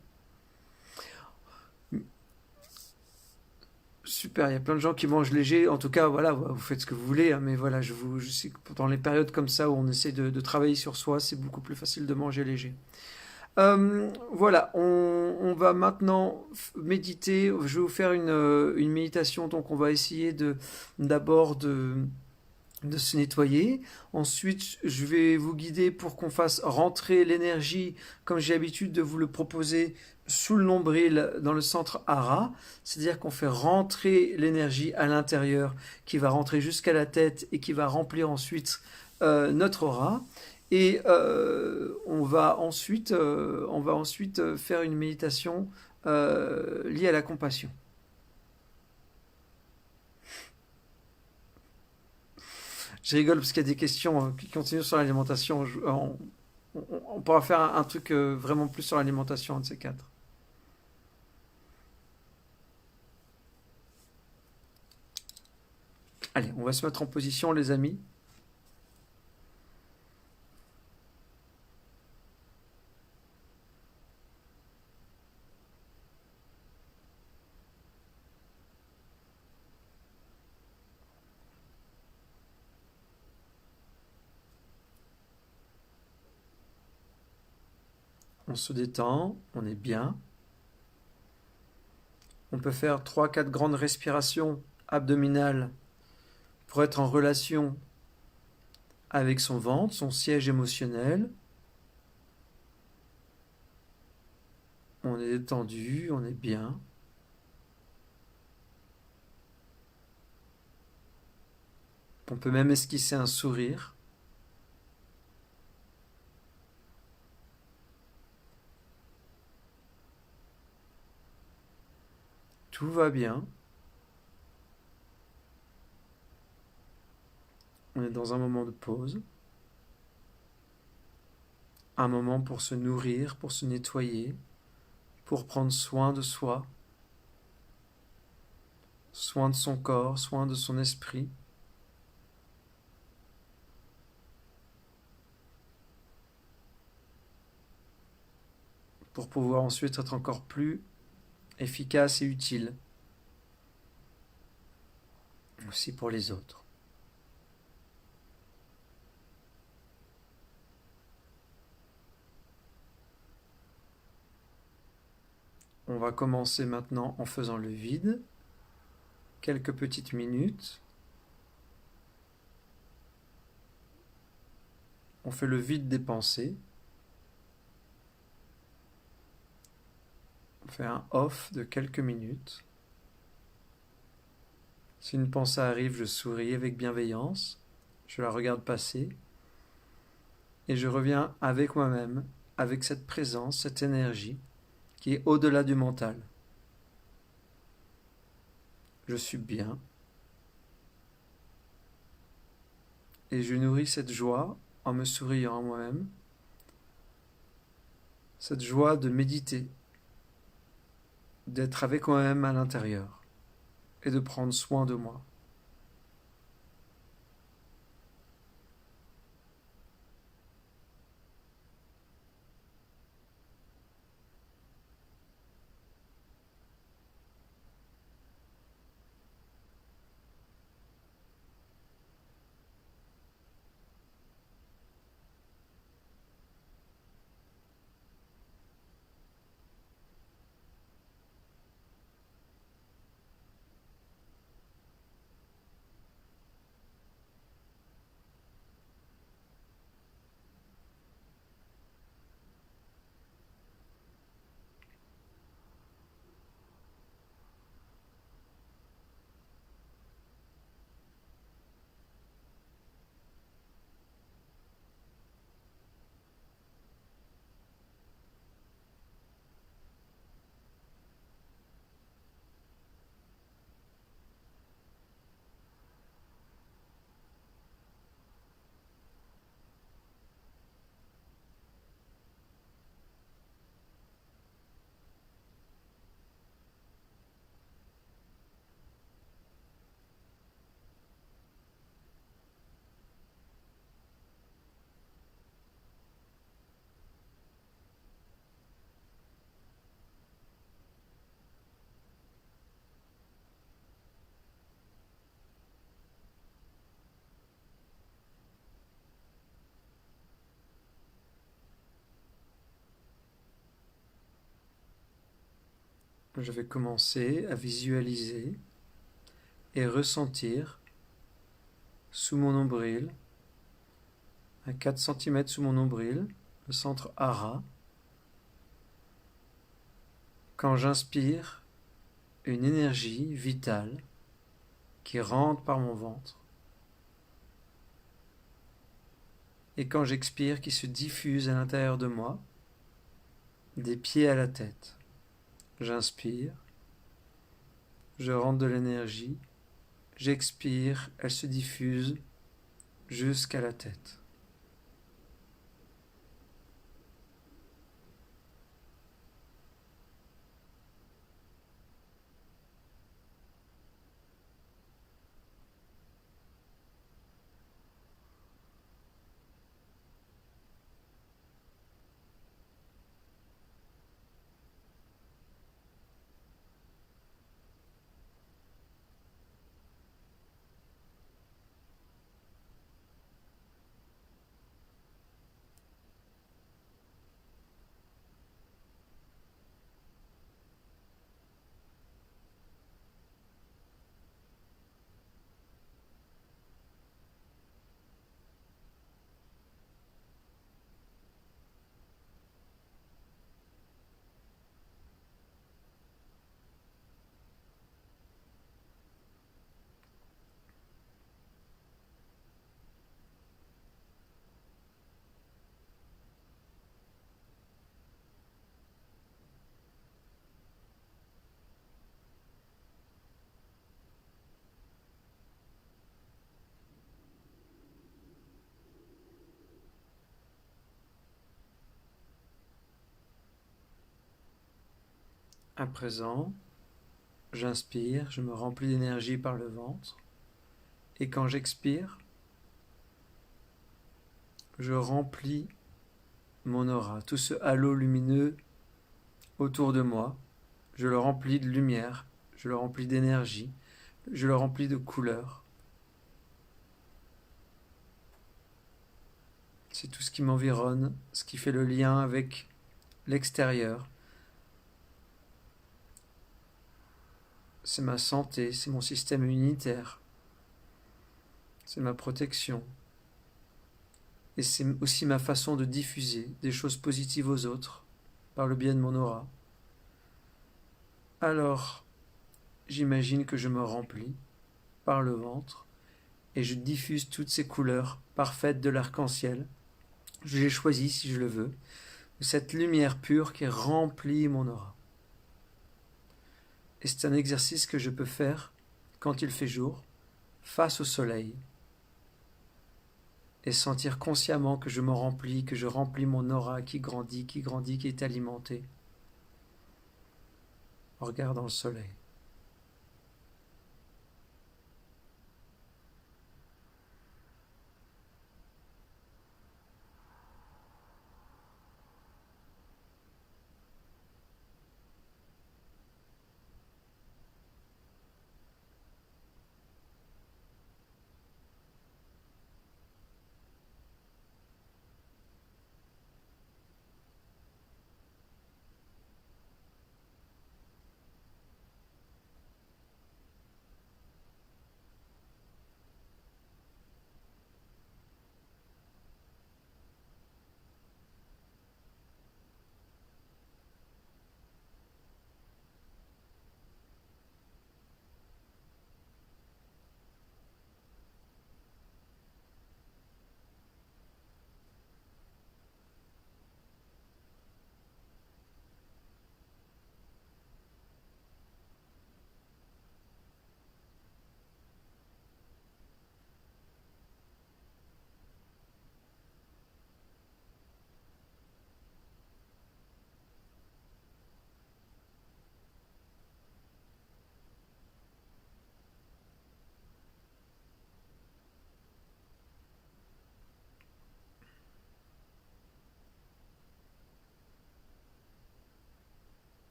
Speaker 1: Super, il y a plein de gens qui mangent léger. En tout cas, voilà, vous faites ce que vous voulez. Hein, mais voilà, je sais que dans les périodes comme ça où on essaie de travailler sur soi, c'est beaucoup plus facile de manger léger. Voilà, on va maintenant méditer. Je vais vous faire une méditation. Donc, on va essayer d'abord de se nettoyer. Ensuite, je vais vous guider pour qu'on fasse rentrer l'énergie, comme j'ai l'habitude de vous le proposer, sous le nombril, dans le centre hara. C'est-à-dire qu'on fait rentrer l'énergie à l'intérieur, qui va rentrer jusqu'à la tête et qui va remplir ensuite notre aura. Et on va ensuite faire une méditation liée à la compassion. Je rigole parce qu'il y a des questions qui continuent sur l'alimentation. On pourra faire un truc vraiment plus sur l'alimentation, un de ces quatre. Allez, on va se mettre en position, les amis. On se détend, on est bien. On peut faire trois, quatre grandes respirations abdominales pour être en relation avec son ventre, son siège émotionnel. On est détendu, on est bien. On peut même esquisser un sourire. Tout va bien. On est dans un moment de pause. Un moment pour se nourrir, pour se nettoyer, pour prendre soin de soi, soin de son corps, soin de son esprit. Pour pouvoir ensuite être encore plus efficace et utile, aussi pour les autres. On va commencer maintenant en faisant le vide, quelques petites minutes. On fait le vide des pensées. On fait un off de quelques minutes. Si une pensée arrive, je souris avec bienveillance, je la regarde passer, et je reviens avec moi-même, avec cette présence, cette énergie qui est au-delà du mental. Je suis bien, et je nourris cette joie en me souriant à moi-même, cette joie de méditer, d'être avec moi-même à l'intérieur, et de prendre soin de moi. Je vais commencer à visualiser et ressentir sous mon nombril, à 4 cm sous mon nombril, le centre hara. Quand j'inspire, une énergie vitale qui rentre par mon ventre. Et quand j'expire, qui se diffuse à l'intérieur de moi, des pieds à la tête. J'inspire, je rentre de l'énergie, j'expire, elle se diffuse jusqu'à la tête. À présent, j'inspire, je me remplis d'énergie par le ventre, et quand j'expire, je remplis mon aura, tout ce halo lumineux autour de moi, je le remplis de lumière, je le remplis d'énergie, je le remplis de couleurs. C'est tout ce qui m'environne, ce qui fait le lien avec l'extérieur. C'est ma santé, c'est mon système immunitaire, c'est ma protection. Et c'est aussi ma façon de diffuser des choses positives aux autres par le biais de mon aura. Alors, j'imagine que je me remplis par le ventre et je diffuse toutes ces couleurs parfaites de l'arc-en-ciel. Je les choisis si je le veux. Cette lumière pure qui remplit mon aura. Et c'est un exercice que je peux faire quand il fait jour, face au soleil, et sentir consciemment que je me remplis, que je remplis mon aura qui grandit, qui est alimenté, en regardant le soleil.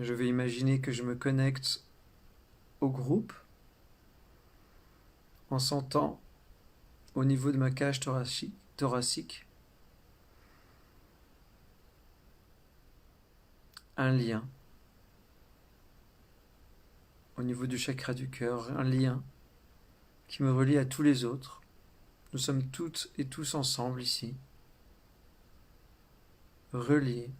Speaker 1: Je vais imaginer que je me connecte au groupe en sentant au niveau de ma cage thoracique un lien. Au niveau du chakra du cœur, un lien qui me relie à tous les autres. Nous sommes toutes et tous ensemble ici, reliés.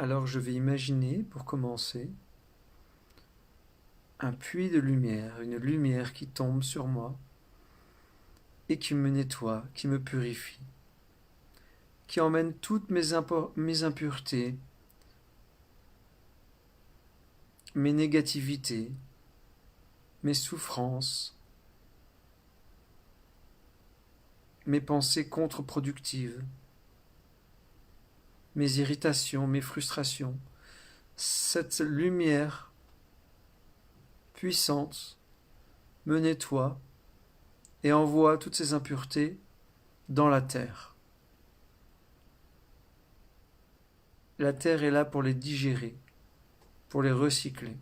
Speaker 1: Alors je vais imaginer, pour commencer, un puits de lumière, une lumière qui tombe sur moi et qui me nettoie, qui me purifie, qui emmène toutes mes impuretés, mes négativités, mes souffrances, mes pensées contre-productives, mes irritations, mes frustrations. Cette lumière puissante me nettoie et envoie toutes ces impuretés dans la terre. La terre est là pour les digérer, pour les recycler.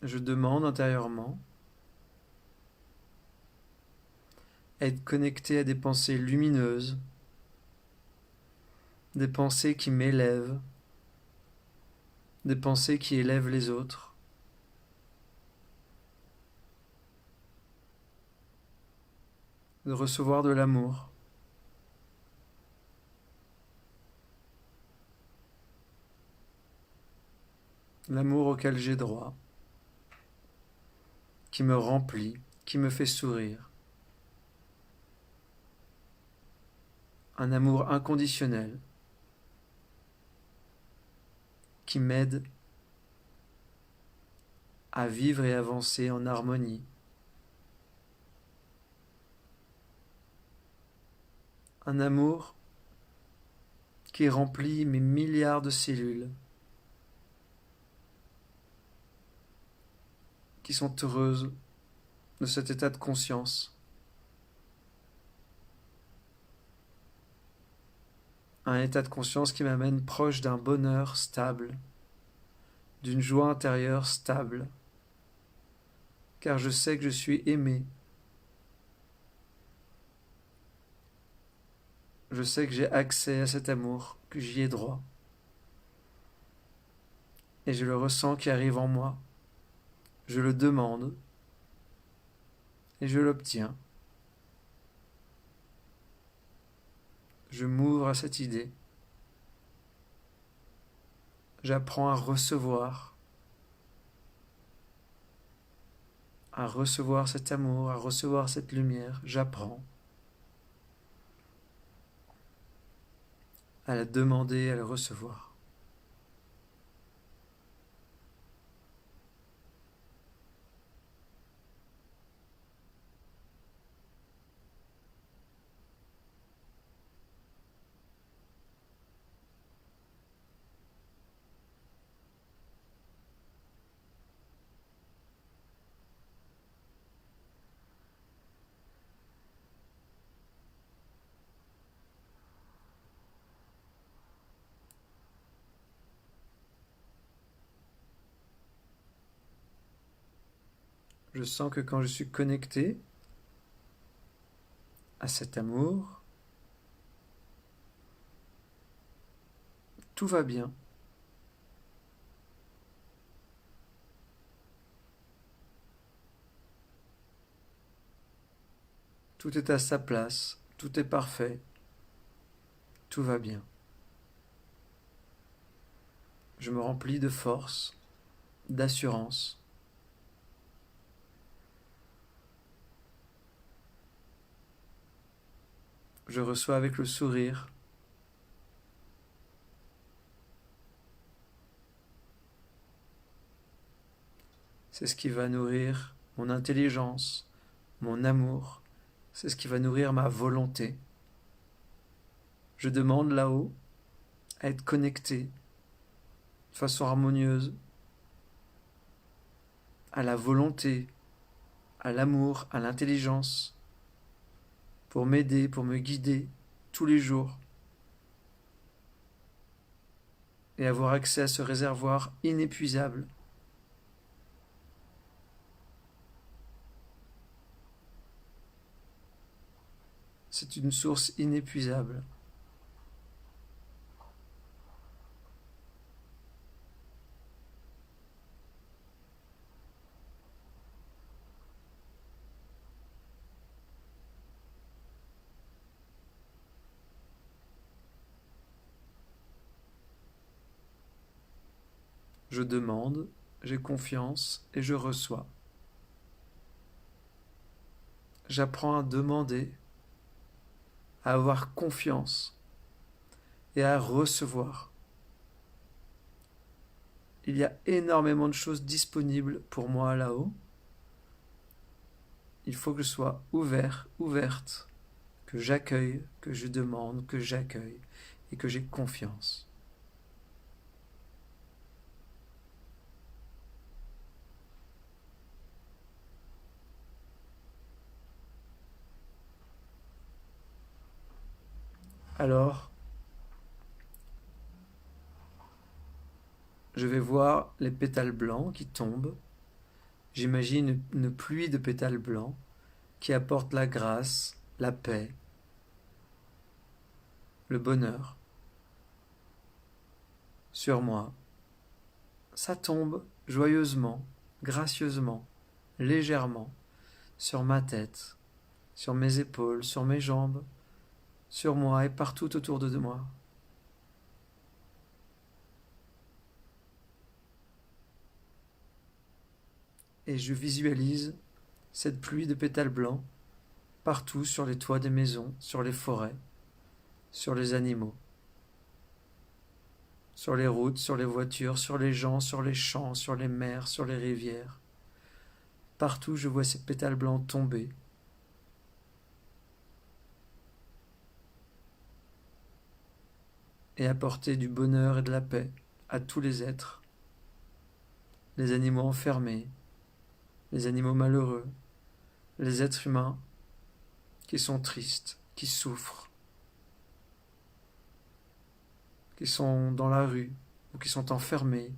Speaker 1: Je demande intérieurement à être connecté à des pensées lumineuses, des pensées qui m'élèvent, des pensées qui élèvent les autres. De recevoir de l'amour. L'amour auquel j'ai droit, qui me remplit, qui me fait sourire. Un amour inconditionnel qui m'aide à vivre et avancer en harmonie. Un amour qui remplit mes milliards de cellules, qui sont heureuses de cet état de conscience. Un état de conscience qui m'amène proche d'un bonheur stable, d'une joie intérieure stable, car je sais que je suis aimé. Je sais que j'ai accès à cet amour, que j'y ai droit. Et je le ressens qui arrive en moi. Je le demande et je l'obtiens. Je m'ouvre à cette idée. J'apprends à recevoir cet amour, à recevoir cette lumière. J'apprends à la demander, à le recevoir. Je sens que quand je suis connecté à cet amour, tout va bien. Tout est à sa place, tout est parfait, tout va bien. Je me remplis de force, d'assurance. Je reçois avec le sourire. C'est ce qui va nourrir mon intelligence, mon amour. C'est ce qui va nourrir ma volonté. Je demande là-haut à être connecté de façon harmonieuse à la volonté, à l'amour, à l'intelligence, pour m'aider, pour me guider tous les jours et avoir accès à ce réservoir inépuisable. C'est une source inépuisable. Je demande, j'ai confiance et je reçois. J'apprends à demander, à avoir confiance et à recevoir. Il y a énormément de choses disponibles pour moi là-haut. Il faut que je sois ouvert, ouverte, que j'accueille, que je demande, que j'accueille et que j'ai confiance. Alors, je vais voir les pétales blancs qui tombent. J'imagine une pluie de pétales blancs qui apporte la grâce, la paix, le bonheur sur moi. Ça tombe joyeusement, gracieusement, légèrement sur ma tête, sur mes épaules, sur mes jambes, sur moi et partout autour de moi. Et je visualise cette pluie de pétales blancs partout sur les toits des maisons, sur les forêts, sur les animaux, sur les routes, sur les voitures, sur les gens, sur les champs, sur les mers, sur les rivières. Partout je vois ces pétales blancs tomber. Et apporter du bonheur et de la paix à tous les êtres, les animaux enfermés, les animaux malheureux, les êtres humains qui sont tristes, qui souffrent, qui sont dans la rue ou qui sont enfermés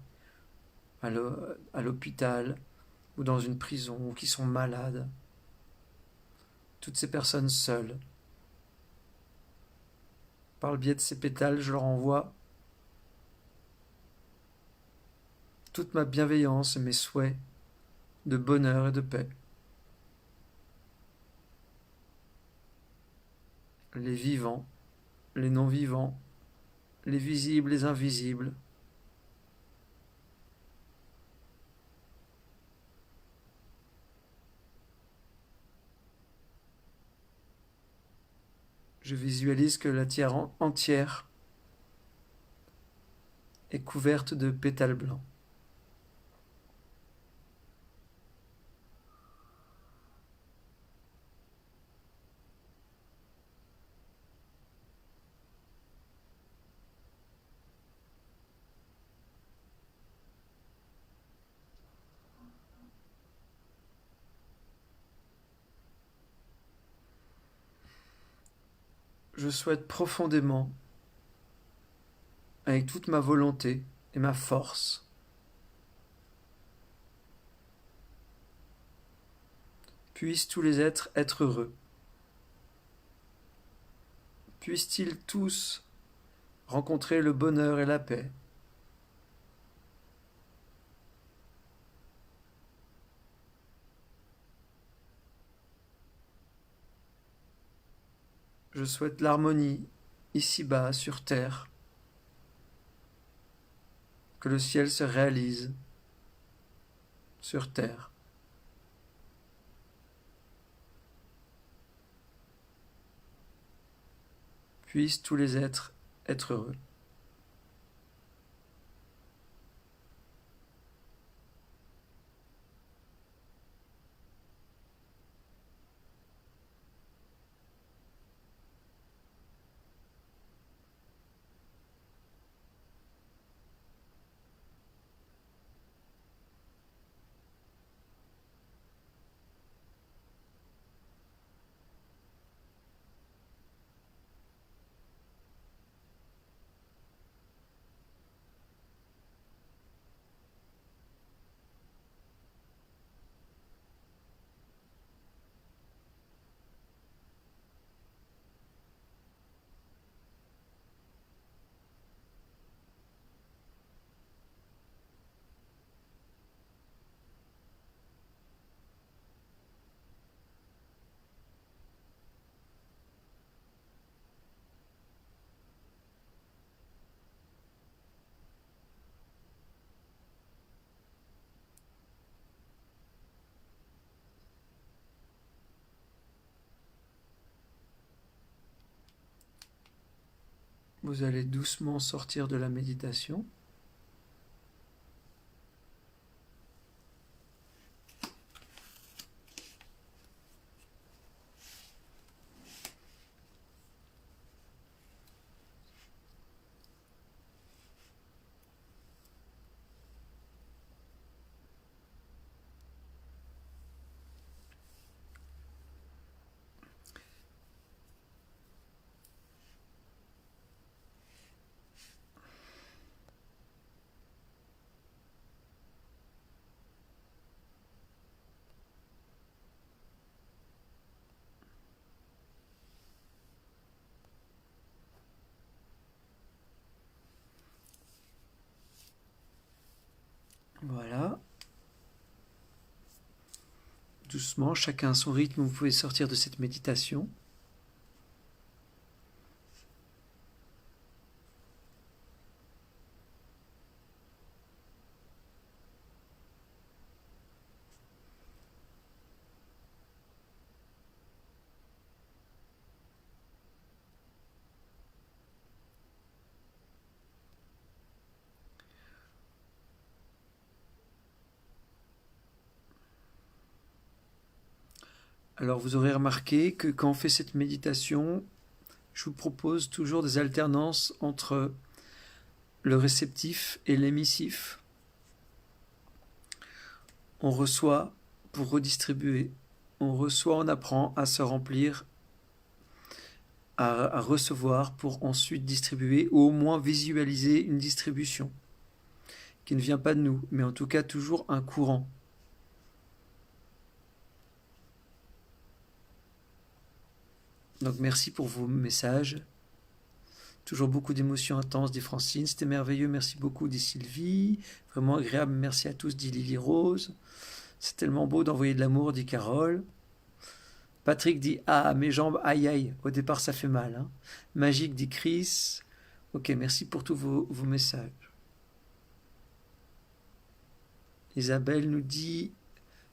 Speaker 1: à l'hôpital ou dans une prison ou qui sont malades. Toutes ces personnes seules. Par le biais de ces pétales, je leur envoie toute ma bienveillance et mes souhaits de bonheur et de paix. Les vivants, les non-vivants, les visibles, les invisibles. Je visualise que la terre entière est couverte de pétales blancs. Je souhaite profondément, avec toute ma volonté et ma force, puissent tous les êtres être heureux. Puissent-ils tous rencontrer le bonheur et la paix. Je souhaite l'harmonie ici-bas sur terre, que le ciel se réalise sur terre. Puissent tous les êtres être heureux. Vous allez doucement sortir de la méditation. Voilà. Doucement, chacun à son rythme, vous pouvez sortir de cette méditation. Alors vous aurez remarqué que quand on fait cette méditation, je vous propose toujours des alternances entre le réceptif et l'émissif. On reçoit pour redistribuer. On reçoit, on apprend à se remplir, à recevoir pour ensuite distribuer, ou au moins visualiser une distribution qui ne vient pas de nous, mais en tout cas toujours un courant. Donc merci pour vos messages. Toujours beaucoup d'émotions intenses, dit Francine. C'était merveilleux, merci beaucoup, dit Sylvie. Vraiment agréable, merci à tous, dit Lily Rose. C'est tellement beau d'envoyer de l'amour, dit Carole. Patrick dit ah, mes jambes, aïe aïe. Au départ, ça fait mal. Hein. Magique, dit Chris. Ok, merci pour tous vos messages. Isabelle nous dit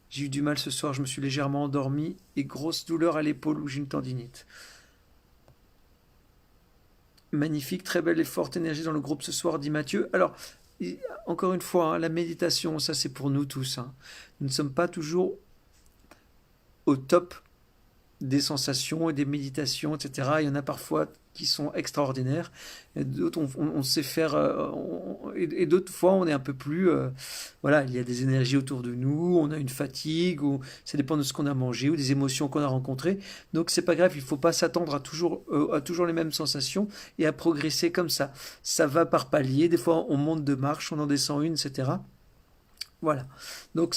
Speaker 1: j'ai eu du mal ce soir, je me suis légèrement endormi et grosse douleur à l'épaule où j'ai une tendinite. Magnifique, très belle et forte énergie dans le groupe ce soir, dit Mathieu. Alors, encore une fois, hein, la méditation, ça c'est pour nous tous. Hein. Nous ne sommes pas toujours au top des sensations et des méditations, etc. Il y en a parfois qui sont extraordinaires, et d'autres on sait faire, et d'autres fois on est un peu plus, voilà, il y a des énergies autour de nous, on a une fatigue, ou ça dépend de ce qu'on a mangé, ou des émotions qu'on a rencontrées, donc c'est pas grave, il faut pas s'attendre à toujours les mêmes sensations, et à progresser comme ça va par paliers, des fois on monte deux marches, on en descend une, etc. Voilà, donc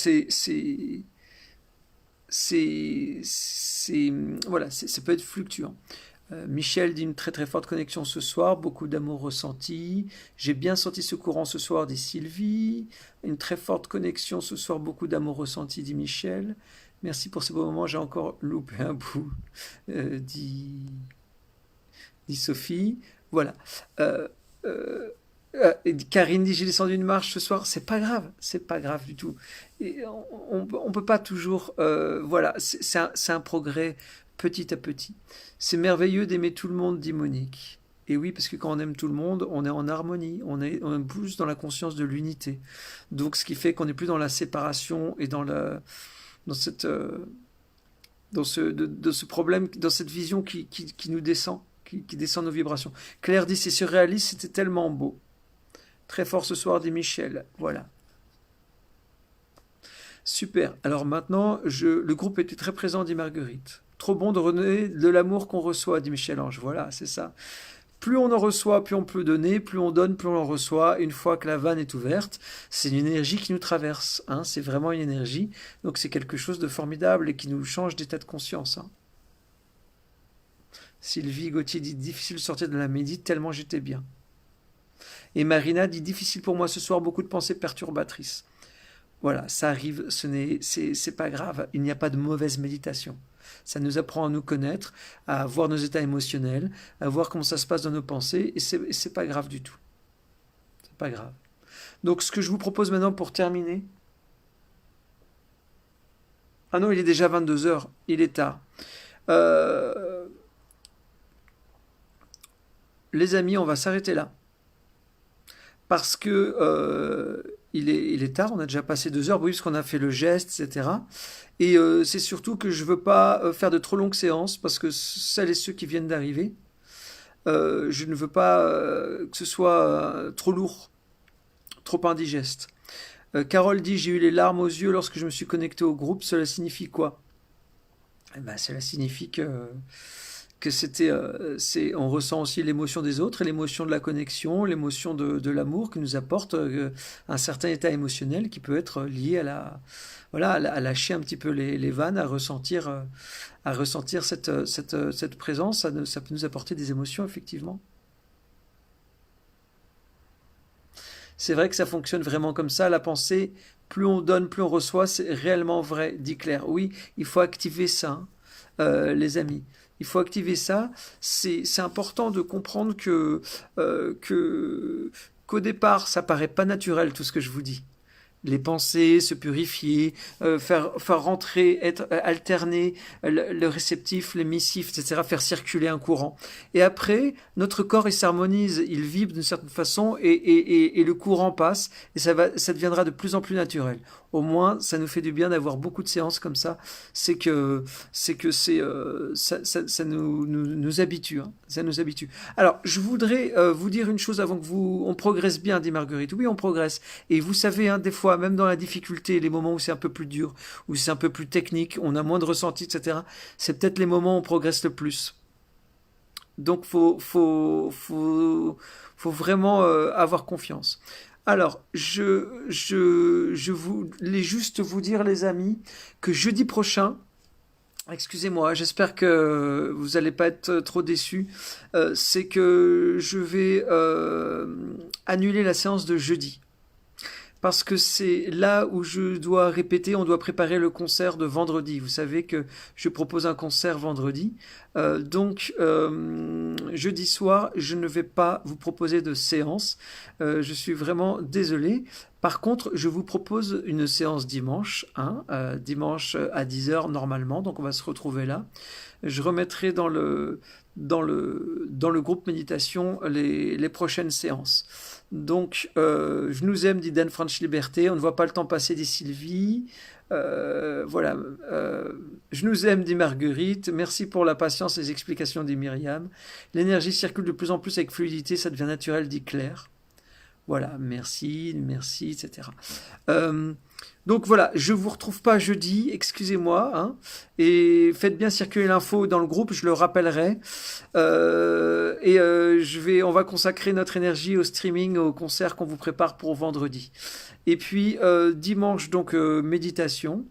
Speaker 1: voilà, ça peut être fluctuant. Michel dit une très très forte connexion ce soir, beaucoup d'amour ressenti. J'ai bien senti ce courant ce soir, dit Sylvie. Une très forte connexion ce soir, beaucoup d'amour ressenti, dit Michel. Merci pour ces beaux moments, j'ai encore loupé un bout, dit Sophie. Voilà. Euh, euh, Karine dit j'ai descendu une marche ce soir, c'est pas grave du tout. Et on peut pas toujours, voilà, c'est un progrès petit à petit. C'est merveilleux d'aimer tout le monde, dit Monique. Et oui, parce que quand on aime tout le monde, on est en harmonie, on est plus dans la conscience de l'unité. Donc, ce qui fait qu'on n'est plus dans la séparation et dans cette, de ce problème, dans cette vision qui nous descend, qui descend nos vibrations. Claire dit c'est surréaliste, c'était tellement beau. Très fort ce soir, dit Michel. Voilà. Super. Alors maintenant, le groupe était très présent, dit Marguerite. Trop bon de redonner de l'amour qu'on reçoit, dit Michel-Ange. Voilà, c'est ça. Plus on en reçoit, plus on peut donner, plus on donne, plus on en reçoit. Une fois que la vanne est ouverte, c'est une énergie qui nous traverse. Hein, c'est vraiment une énergie. Donc c'est quelque chose de formidable et qui nous change d'état de conscience. Hein. Sylvie Gauthier dit difficile de sortir de la médite tellement j'étais bien. Et Marina dit difficile pour moi ce soir, beaucoup de pensées perturbatrices. Voilà, ça arrive, c'est pas grave, il n'y a pas de mauvaise méditation. Ça nous apprend à nous connaître, à voir nos états émotionnels, à voir comment ça se passe dans nos pensées, et c'est pas grave du tout. C'est pas grave. Donc ce que je vous propose maintenant pour terminer... Ah non, il est déjà 22 heures, il est tard. Euh, les amis, on va s'arrêter là. Parce que il est tard, on a déjà passé 2 heures, oui, parce qu'on a fait le geste, etc. Et c'est surtout que je veux pas faire de trop longues séances, parce que celles et ceux qui viennent d'arriver, je ne veux pas que ce soit trop lourd, trop indigeste. Carole dit, j'ai eu les larmes aux yeux lorsque je me suis connecté au groupe, cela signifie quoi? Eh ben, cela signifie que on ressent aussi l'émotion des autres, et l'émotion de la connexion, l'émotion de l'amour qui nous apporte un certain état émotionnel qui peut être lié à voilà, à lâcher un petit peu les vannes, à ressentir cette présence. Ça peut nous apporter des émotions, effectivement. C'est vrai que ça fonctionne vraiment comme ça. La pensée, plus on donne, plus on reçoit. C'est réellement vrai, dit Claire. Oui, il faut activer ça, hein, les amis. Il faut activer ça. C'est important de comprendre qu'au départ, ça paraît pas naturel tout ce que je vous dis. Les pensées, se purifier, faire rentrer, être alterner le réceptif, l'émissif, etc., faire circuler un courant. Et après, notre corps il s'harmonise, il vibre d'une certaine façon, et le courant passe, et ça deviendra de plus en plus naturel. Au moins, ça nous fait du bien d'avoir beaucoup de séances comme ça. Ça nous habitue, hein, ça nous habitue. Alors, je voudrais vous dire une chose avant que on progresse bien, dit Marguerite. Oui, on progresse. Et vous savez, hein, des fois, même dans la difficulté, les moments où c'est un peu plus dur, où c'est un peu plus technique, on a moins de ressenti, etc., c'est peut-être les moments où on progresse le plus. Donc, faut vraiment avoir confiance. Alors, je voulais juste vous dire, les amis, que jeudi prochain, excusez-moi, j'espère que vous n'allez pas être trop déçus, c'est que je vais annuler la séance de jeudi, parce que c'est là où je dois répéter, on doit préparer le concert de vendredi. Vous savez que je propose un concert vendredi. Jeudi soir, je ne vais pas vous proposer de séance. Je suis vraiment désolé. Par contre, je vous propose une séance dimanche, hein, dimanche à 10 heures normalement, donc on va se retrouver là. Je remettrai dans le groupe méditation les prochaines séances. Donc, je nous aime, dit Dan French Liberté. On ne voit pas le temps passer, dit Sylvie. Voilà. Je nous aime, dit Marguerite. Merci pour la patience et les explications, dit Myriam. L'énergie circule de plus en plus avec fluidité, ça devient naturel, dit Claire. Voilà, merci, merci, etc. Donc voilà, je vous retrouve pas jeudi, excusez-moi, hein, et faites bien circuler l'info dans le groupe, je le rappellerai. On va consacrer notre énergie au streaming, au concert qu'on vous prépare pour vendredi. Et puis dimanche, donc méditation.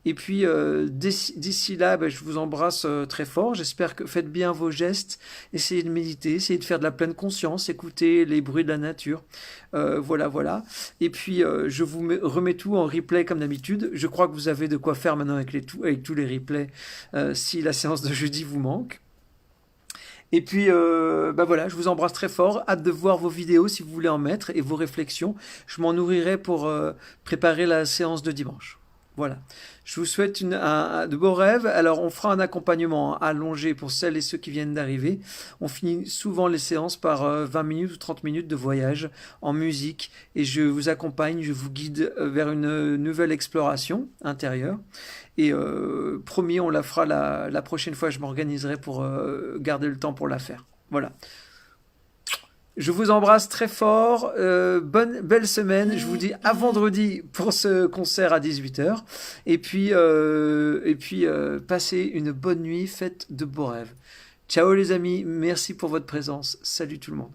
Speaker 1: Et puis d'ici là, ben, je vous embrasse très fort. J'espère que faites bien vos gestes, essayez de méditer, essayez de faire de la pleine conscience, écoutez les bruits de la nature. Voilà, voilà. Et puis je vous remets tout en replay comme d'habitude. Je crois que vous avez de quoi faire maintenant avec tous les replays si la séance de jeudi vous manque. Et puis, bah voilà, je vous embrasse très fort. Hâte de voir vos vidéos si vous voulez en mettre et vos réflexions. Je m'en nourrirai pour préparer la séance de dimanche. Voilà. Je vous souhaite de beaux rêves. Alors, on fera un accompagnement allongé pour celles et ceux qui viennent d'arriver. On finit souvent les séances par 20 minutes ou 30 minutes de voyage en musique. Et je vous accompagne, je vous guide vers une nouvelle exploration intérieure. Et promis, on la fera la prochaine fois. Je m'organiserai pour garder le temps pour la faire. Voilà. Je vous embrasse très fort. Belle semaine. Je vous dis à vendredi pour ce concert à 18 heures. Et puis, passez une bonne nuit. Faites de beaux rêves. Ciao les amis. Merci pour votre présence. Salut tout le monde.